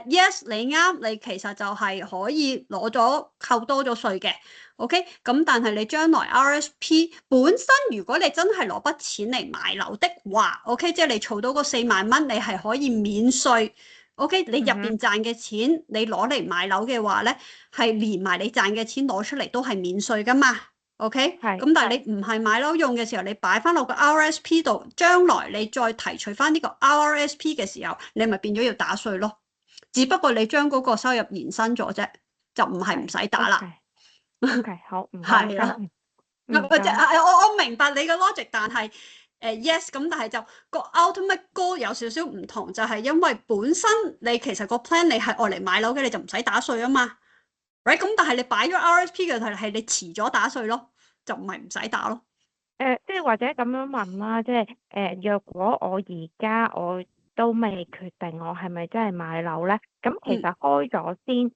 yes 你啱，你其實就係可以攞咗扣多咗稅嘅 ，OK， 咁但係你將來 RRSP 本身如果你真係攞筆錢嚟買樓的話 ，OK， 即係你儲到嗰4萬蚊，你係可以免稅。OK， 你入邊賺嘅錢，你攞嚟買樓嘅話咧，係連埋你賺嘅錢攞出嚟都係免稅噶嘛。OK，係咁但係你唔係買樓用嘅時候，你擺翻落個 RSP 度，將來你再提取翻呢個 RSP 嘅時候，你咪變咗要打稅咯。只不過你將嗰個收入延伸咗啫，就唔係唔使打啦。 OK，好，唔該係啦。晒，唔或者該，我明白你嘅 logic，但係yes，咁但係就個 ultimate goal 有少少唔同，就係因為本身你其實個 plan 你係愛嚟買樓嘅，你就唔使打稅啊嘛。right，咁但係你擺咗 RSP 嘅係你遲咗打稅咯，就唔係唔使打咯。即係或者咁樣問啦，即係若果我而家我都未決定我係咪真係買樓咧，咁其實開咗先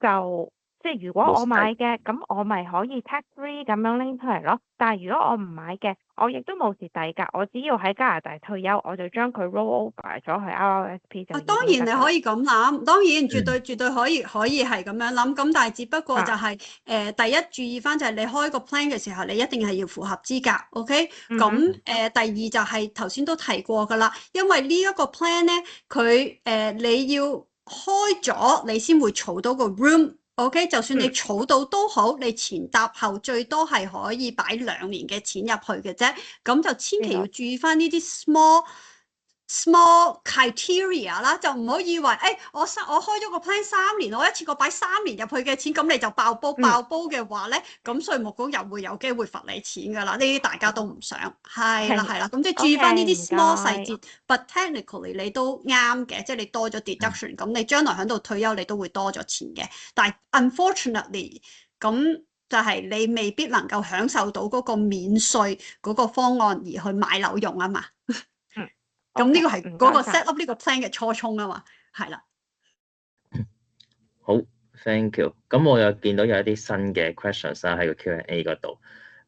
就即係如果我買嘅，咁我咪可以 tax free 咁樣拎出嚟咯。但係如果我唔買嘅，我亦都冇蝕底㗎。我只要喺加拿大退休，我就將佢 roll over 咗去 RRSP 就已經當然得㗎啦。你可以咁諗，當然絕對可以係咁樣諗。咁但係只不過就係第一注意翻就係你開個 plan 嘅時候，你一定係要符合資格，OK？咁第二就係頭先都提過㗎啦，因為呢一個 plan 咧，佢你要開咗你先會儲到個 room。OK，就算你儲到都好，你前搭後最多係可以擺2年嘅錢入去嘅啫，咁就千祈要注意翻呢啲 small criteria 啦，就唔好以為我開咗個 plan 3年，我一次過擺3年入去嘅錢，咁你就爆煲嘅話咧，咁稅務局又會有機會罰你錢㗎啦，呢啲大家都唔想，係啦，咁即係注意翻呢啲 small 細節，but technically 你都啱嘅，即係你多咗 deduction，咁你將來喺度退休你都會多咗錢嘅，但係 unfortunately 咁就係你未必能夠享受到嗰個免稅嗰個方案而去買樓用啊嘛。咁呢個係嗰個 set up 呢個 plan 嘅初衷啊嘛，係啦。好 ，thank you。咁我又見到有一啲新嘅 questions 啦喺個 Q&A 嗰度。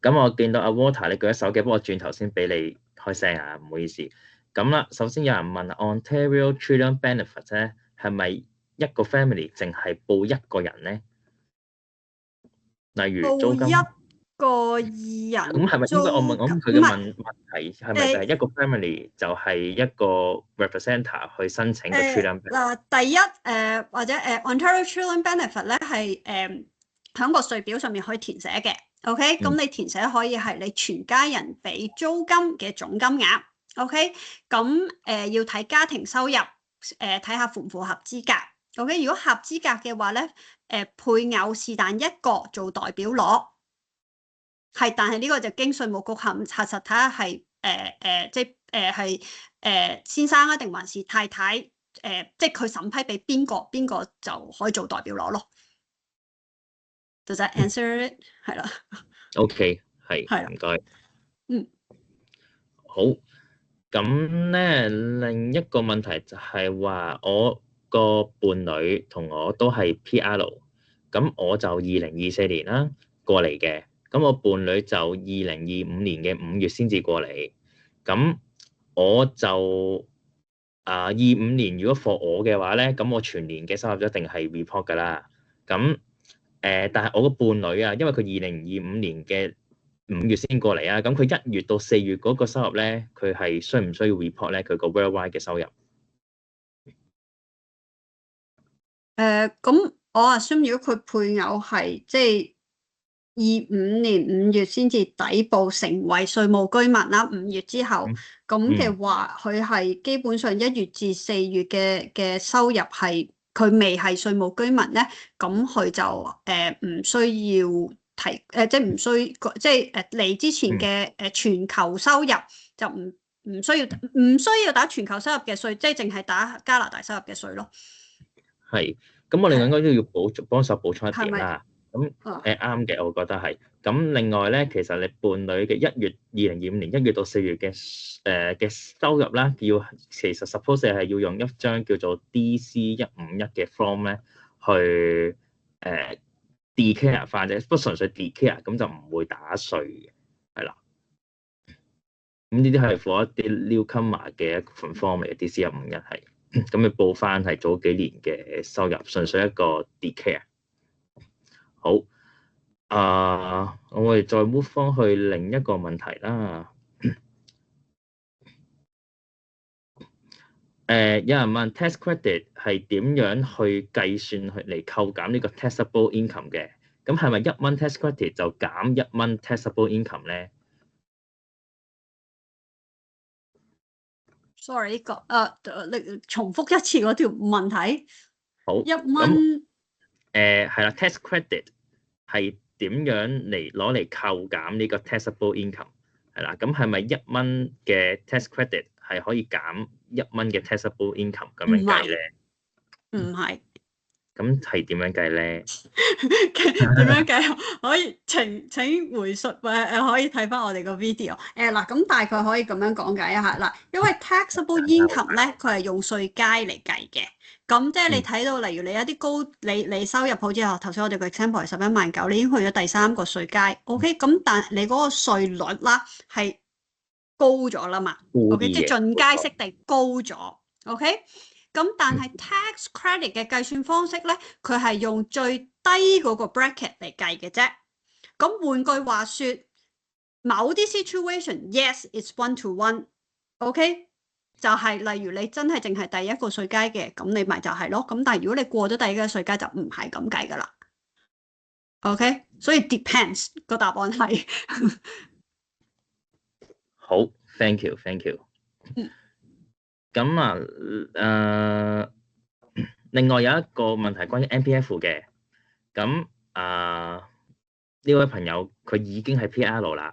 咁我見到阿 Water 你舉咗手嘅，不過我轉頭先俾你開聲啊，唔好意思。咁啦，首先有人問 Ontario Children Benefit 咧，係咪一個 family 淨係報一個人咧？例如租金。報一個人。咁係咪應該我問佢嘅問題係咪就係一個 family 就係一個 representative 去申請個 children benefit？第一或者Ontario Children Benefit 咧係喺個稅表上面可以填寫嘅。OK，咁你填寫可以係你全家人俾租金嘅總金額。OK，咁要睇家庭收入，睇下符唔符合資格。OK，如果合資格嘅話咧，配偶是但一個做代表攞。係，但係呢個就經稅務局核實睇下係即係先生啊，定還是太太即係佢審批俾邊個就可以做代表攞咯。Does that answer it？係啦。OK， 係，唔該。好。咁咧，另一個問題就係話，我個伴侶同我都係 PR， 咁我就2024年啦過嚟嘅。咁我伴侶就2025年嘅5月先至過嚟，咁我就25年如果 for 我嘅話咧，咁我全年嘅收入一定係 report 㗎啦。咁但係我個伴侶啊，因為佢2025年嘅5月先過嚟啊，咁佢1月到4月嗰個收入咧，佢係需唔需要 report 咧？佢個 worldwide 嘅收入？咁我assume如果佢配偶係即係25年5月先至抵埗成為稅務居民啦，5月之後咁嘅話，佢係基本上1月至4月嘅收入係佢未係稅務居民咧，咁佢就唔需要即係唔需即係嚟之前嘅全球收入就唔需要打全球收入嘅稅，即係淨係打加拿大收入嘅稅咯。係，咁我哋應該都要幫手補充一點啦。咁啱嘅，我覺得係。咁另外咧，其實你伴侶嘅2025年1月到4月嘅收入啦，其實 suppose 係要用一張叫做 DC151嘅 form 咧去declare 翻啫，不純粹 declare， 咁就唔會打稅嘅，係啦。咁呢啲係 for 一啲 newcomer 嘅一份 form 嚟嘅 DC151係。咁你報翻係早幾年嘅收入，純粹一個 declare。好，我哋再 move 翻去另一個問題啦。有人問 tax credit 係點樣去計算嚟扣減呢個 taxable income 嘅？咁係咪1蚊 tax credit 就減1蚊 taxable income 咧？ Sorry，呢個你重複一次嗰條問題。好， 1蚊係啦，tax credit 係點樣嚟攞嚟扣減呢個 taxable income 係啦？咁係咪1蚊嘅 tax credit 係可以減1蚊嘅 taxable income 咁樣計咧？唔係。咁係點樣計咧？點樣計？可以請回述可以睇翻我哋個 video。嗱，咁大概可以咁樣講解一下啦。因為 taxable income 咧，佢係用稅階嚟計嘅。咁即係你睇到，例如你一啲高，你收入好似頭先我哋個 example 係11.9萬，你已經去咗第3個稅階。OK，咁但係你嗰個稅率啦係高咗啦嘛。OK，即係進階式地高咗。OK。咁但係 tax credit 嘅計算方式咧，佢係用最低嗰個 bracket 嚟計嘅啫。咁換句話說，某啲 situation，yes it's 1 to 1，OK，就係例如你真係淨係第一個稅階嘅，咁你咪就係咯。咁但係如果你過咗第二個稅階就唔係咁計噶啦。OK，所以 depends 個答案係好 ，thank you。咁另外有一個問題關於 MPF 嘅，咁呢位朋友佢已經係 PR 啦，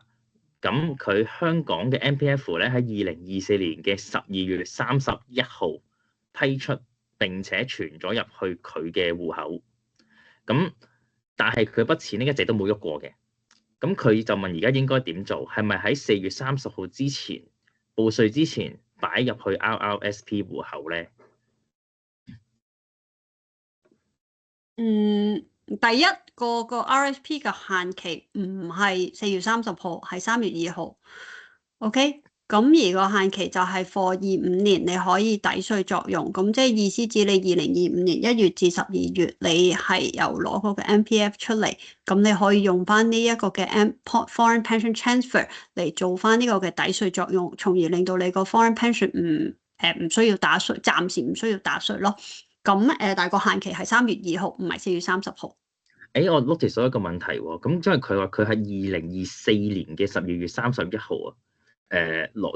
咁佢香港嘅 MPF 咧喺2024年嘅12月31號批出並且存咗入去佢嘅戶口，咁但係佢筆錢咧一直都冇喐過嘅，咁佢就問而家應該點做？係咪喺4月30號之前報稅之前擺入去 RRSP 戶口咧？第一個 RSP 嘅限期唔係4月30號，係3月2號。OK，咁而個限期就係 for 25年，你可以抵稅作用。咁即係意思指你2025年1月至12月，你係有攞嗰個 MPF 出嚟，咁你可以用翻呢一個嘅 foreign pension transfer 嚟做翻呢個嘅抵稅作用，從而令到你個 foreign pension 唔需要打稅，暫時唔需要打稅咯。咁但係個限期係3月2號，唔係4月30號。我 notice 到一個問題喎，咁因為佢話佢係2024年嘅12月31號啊，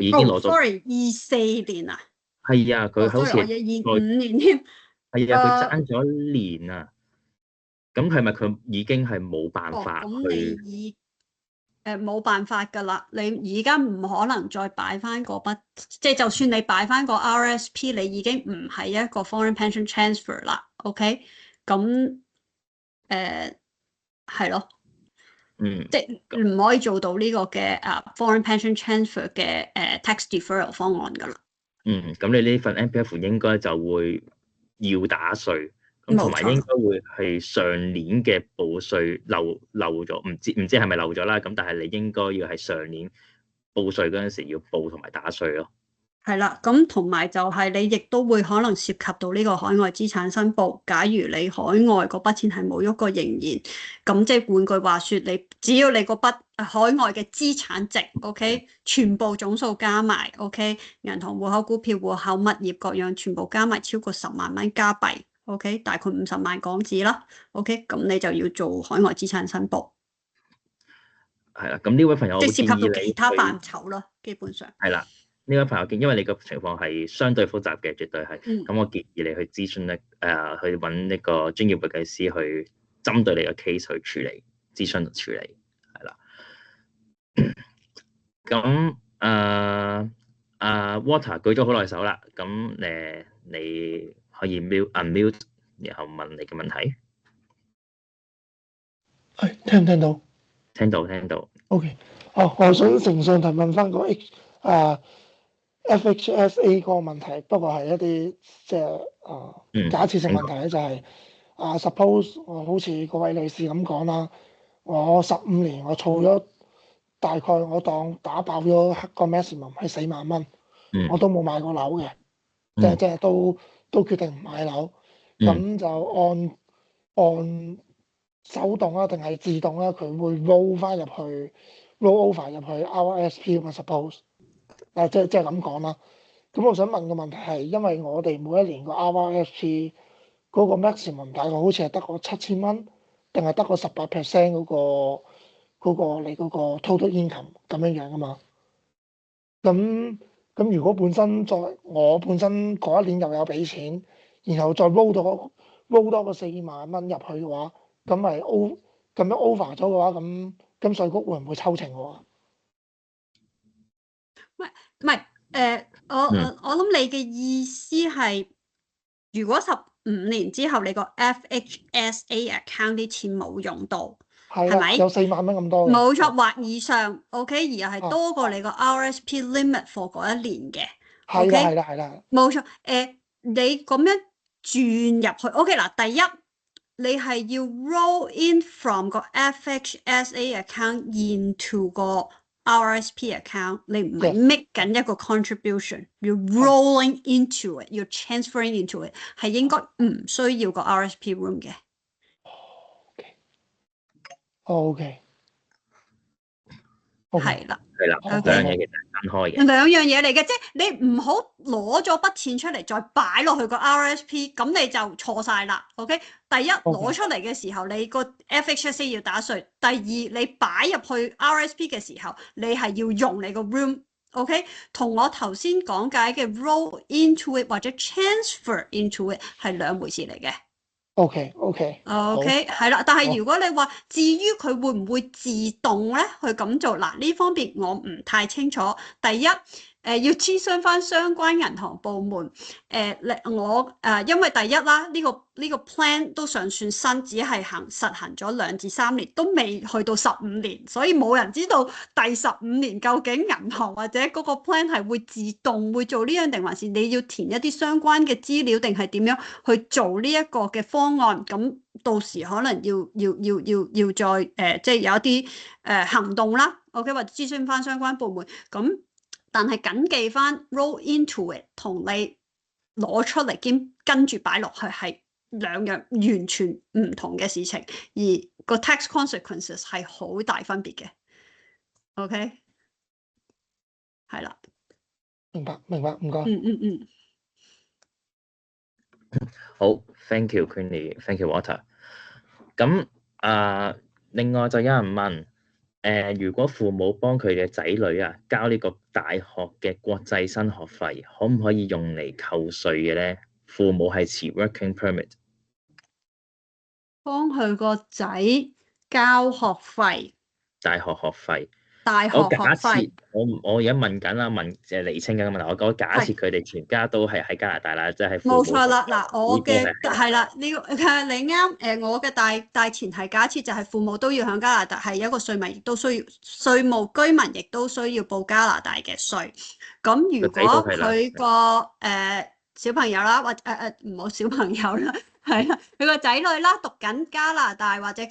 已經攞咗。sorry， 24年啊？係啊，佢好似係25年添。係啊，佢爭咗1年啊。咁係咪佢已經係冇辦法去？咁你冇辦法㗎啦，你而家唔可能再擺翻嗰筆，即係就算你擺翻個 RSP，你已經唔係一個 foreign pension transfer 啦。OK，咁係咯，即係唔可以做到呢個嘅foreign pension transfer 嘅tax deferral 方案㗎啦。咁你呢份 MPF 應該就會要打稅，咁同埋應該會係上年嘅報稅漏咗，唔知係咪漏咗啦？咁但係你應該要係上年報稅嗰陣時要報同埋打稅咯。係啦，咁同埋就係你亦都會可能涉及到呢個海外資產申報。假如你海外嗰筆錢係冇喐過仍然，咁即係換句話說，你只要你嗰筆海外嘅資產值，OK，全部總數加埋，OK，銀行戶口、股票戶口、物業各樣全部加埋超過10萬蚊加幣，OK，大概50萬港紙啦，OK，咁你就要做海外資產申報。係啦，咁呢位朋友即係涉及到其他範疇咯，基本上係啦。呢位朋友，因為你個情況係相對複雜嘅，絕對係。咁我建議你去諮詢去揾一個專業會計師去針對你嘅 case 去處理諮詢處理，係啦。咁Water 舉咗好耐手啦，咁你可以 unmute 然後問你嘅問題。係聽唔聽到？聽到。OK，我想誠信提問翻個FHSA 嗰個問題，不過係一啲即係假設性問題咧，就係suppose 我好似嗰位女士咁講啦，我15年我儲咗大概我當打爆咗個 maximum 係4萬蚊，我都冇買過樓嘅，即係都決定唔買樓，咁就按手動啊定係自動啦，佢會 roll 翻入去 roll over 入去 RSP 咁啊 suppose。即係咁講啦。咁我想問個問題係，因為我哋每一年個 RRSP 嗰個 maximum 大概好似係得個7000蚊，定係得個18% 你嗰個 total income 咁樣樣啊嘛。咁如果我本身嗰一年又有俾錢，然後再 roll 多個4萬蚊入去嘅話，咁樣 over 咗嘅話，咁稅局會唔會抽成我啊？唔係我諗你嘅意思係，如果15年之後你個 FHSA account 啲錢冇用到，係咪？有4萬蚊咁多嘅。冇錯，或以上 ，OK，而又係多過你個 RSP limit for 嗰一年嘅，OK，係啦。冇錯，你咁樣轉入去，OK 嗱，第一你係要 roll in from 個 FHSA account into 個 RSP account，你唔係 make 緊一個 contribution，you're rolling into it，you're transferring into it， 係應該唔需要個 RSP room 嘅。OK。係啦，兩樣嘢其實係分開嘅。兩樣嘢嚟嘅，即係你唔好攞咗筆錢出嚟再擺落去個 RSP，咁你就錯晒啦。OK，第一攞出嚟嘅時候，你個 FHSA 要打稅；第二你擺入去 RSP 嘅時候，你係要用你個 room。OK， 同我頭先講解嘅 roll into it 或者 transfer into it 係兩回事嚟嘅。OK，係啦，但係如果你話至於佢會唔會自動咧去咁做，嗱呢方面我唔太清楚。第一，要諮詢翻相關銀行部門。因為第一啦，呢個 plan 都尚算新，只係實行咗2至3年，都未去到15年，所以冇人知道第15年究竟銀行或者嗰個 plan 係會自動會做呢樣，定還是你要填一啲相關嘅資料，定係點樣去做呢一個嘅方案？咁到時可能要再即係有一啲行動啦。OK， 或者諮詢翻相關部門咁。但係緊記翻 roll into it 同你攞出嚟兼跟住擺落去係兩樣完全唔同嘅事情，而個 tax consequences 係好大分別嘅。OK， 係啦，明白，唔該。好 ，thank you Queenie，thank you Walter。咁另外就有人問。如果父母幫佢嘅仔女交呢個大學嘅國際生學費，可唔可以用嚟扣稅嘅咧？父母係持 working permit， 幫佢個仔交學費，大學學費。大學學費，我而家問緊啦，釐清緊個問題。我講假設佢哋全家都係喺加拿大啦，即係冇錯啦。嗱，我嘅係啦，呢個你啱。我嘅大前提假設就係父母都要喺加拿大，係一個稅務亦都需要稅務居民，亦都需要報加拿大嘅稅。咁如果佢個小朋友啦，或唔好小朋友啦，係啦，佢個仔女啦讀緊加拿大或者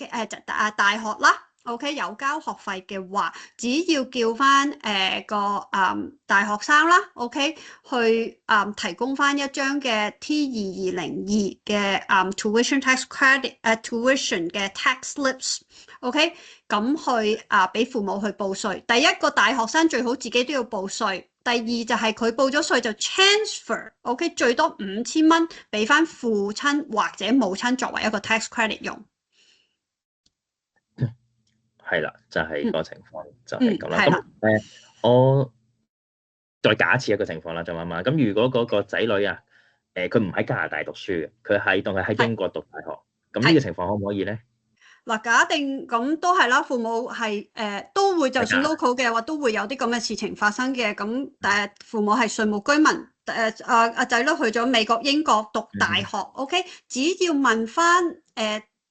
大學啦。OK， 有交學費嘅話，只要叫翻個大學生啦 ，OK， 去提供翻一張嘅 T2202嘅tuition tax credit tuition 嘅 tax slips，OK， 咁去俾父母去報稅。第一個大學生最好自己都要報稅，第二就係佢報咗稅就 transfer，OK， 最多5000蚊俾翻父親或者母親作為一個 tax credit 用。係啦，就係個情況就係咁啦。咁我再假設一個情況啦，就媽媽咁，如果嗰個仔女佢唔喺加拿大讀書嘅，佢係當係喺英國讀大學，咁呢個情況可唔可以咧？嗱，假定咁都係啦，父母係都會，就算 local 嘅話，都會有啲咁嘅事情發生嘅。咁但係父母係稅務居民，仔女去咗美國、英國讀大學，OK， 只要問翻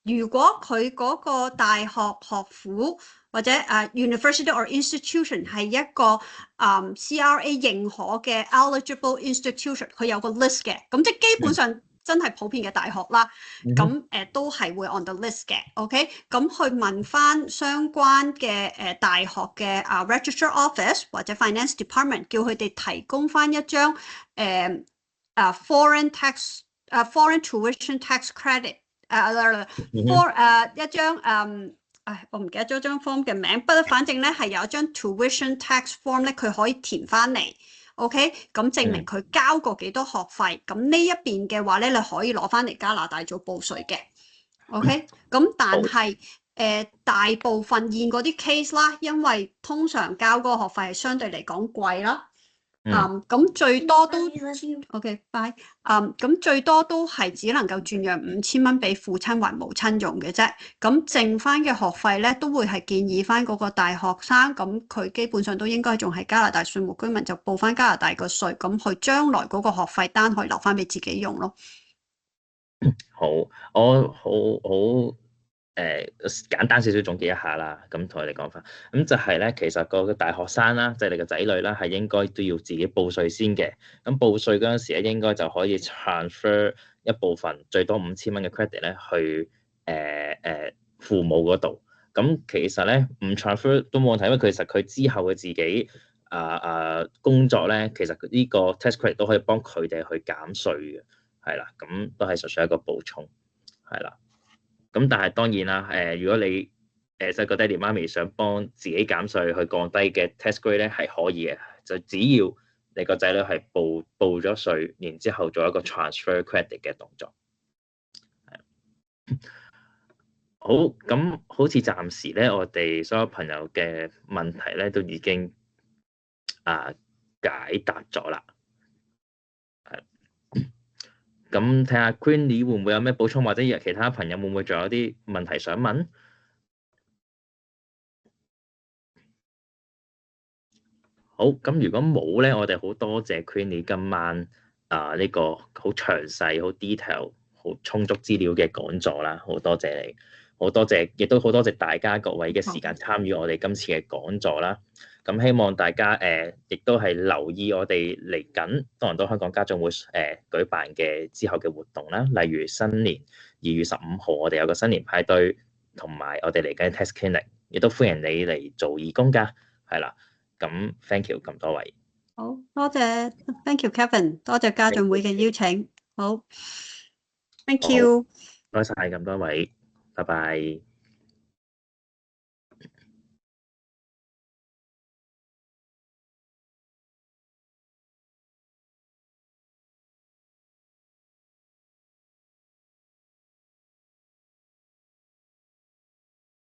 如果佢嗰個大學學府或者university or institution 係一個CRA 認可嘅 eligible institution， 佢有個 list 嘅，咁即係基本上真係普遍嘅大學啦。咁都係會 on the list 嘅 ，OK？ 咁去問翻相關嘅大學嘅registrar office 或者 finance department， 叫佢哋提供翻一張foreign tuition tax credit。一張我唔記得咗張 form 嘅名，不過反正咧係有一張 tuition tax form 咧，佢可以填翻嚟 ，OK， 咁證明佢交過幾多學費，咁呢一邊嘅話咧，你可以攞翻嚟加拿大做報稅嘅 OK，咁但係大部分現嗰啲 case 啦，因為通常交嗰個學費係相對嚟講貴啦。咁最多都 OK，bye。咁最多都係只能夠轉讓5000蚊俾父親或母親用嘅啫。咁剩翻嘅學費咧，都會係建議翻嗰個大學生，咁佢基本上都應該仲係加拿大稅務居民，就報翻加拿大個稅，咁佢將來嗰個學費單可以留翻俾自己用咯。好，我好簡單少少總結一下啦，咁同你哋講翻，咁就係咧，其實個大學生啦，即係你個仔女啦，係應該都要自己報稅先嘅。咁報稅嗰陣時咧，應該就可以 transfer 一部分最多5000蚊嘅 credit 咧去父母嗰度。咁其實咧唔 transfer 都冇問題，因為其實佢之後嘅自己工作咧，其實呢個 tax credit 都可以幫佢哋去減稅嘅，係啦，咁都係純粹一個補充，係啦。咁但係當然啦，如果你細個爹哋媽咪想幫自己減稅去降低嘅 tax grade 咧，係可以嘅，就只要你個仔女係報咗稅，然之後做一個 transfer credit 嘅動作。好，咁好似暫時咧，我哋所有朋友嘅問題咧都已經解答咗啦。咁睇下 Queenie 會唔會有咩補充，或者其他朋友會唔會仲有啲問題想問？好，咁如果冇咧，我哋好多謝 Queenie 今晚呢個好詳細、好 detail、好充足資料嘅講座啦，好多謝你，好多謝，亦都好多謝大家各位嘅時間參與我哋今次嘅講座啦。咁希望大家亦都係留意我哋嚟緊多倫多香港家長會舉辦嘅之後嘅活動啦，例如新年2月15號我哋有個新年派對，同埋我哋嚟緊 test clinic，亦都歡迎你嚟做義工㗎，係啦。咁 thank you 咁多位，好多謝 thank you Kevin， 多謝家長會嘅邀請，好 thank you，多謝咁多位，拜拜。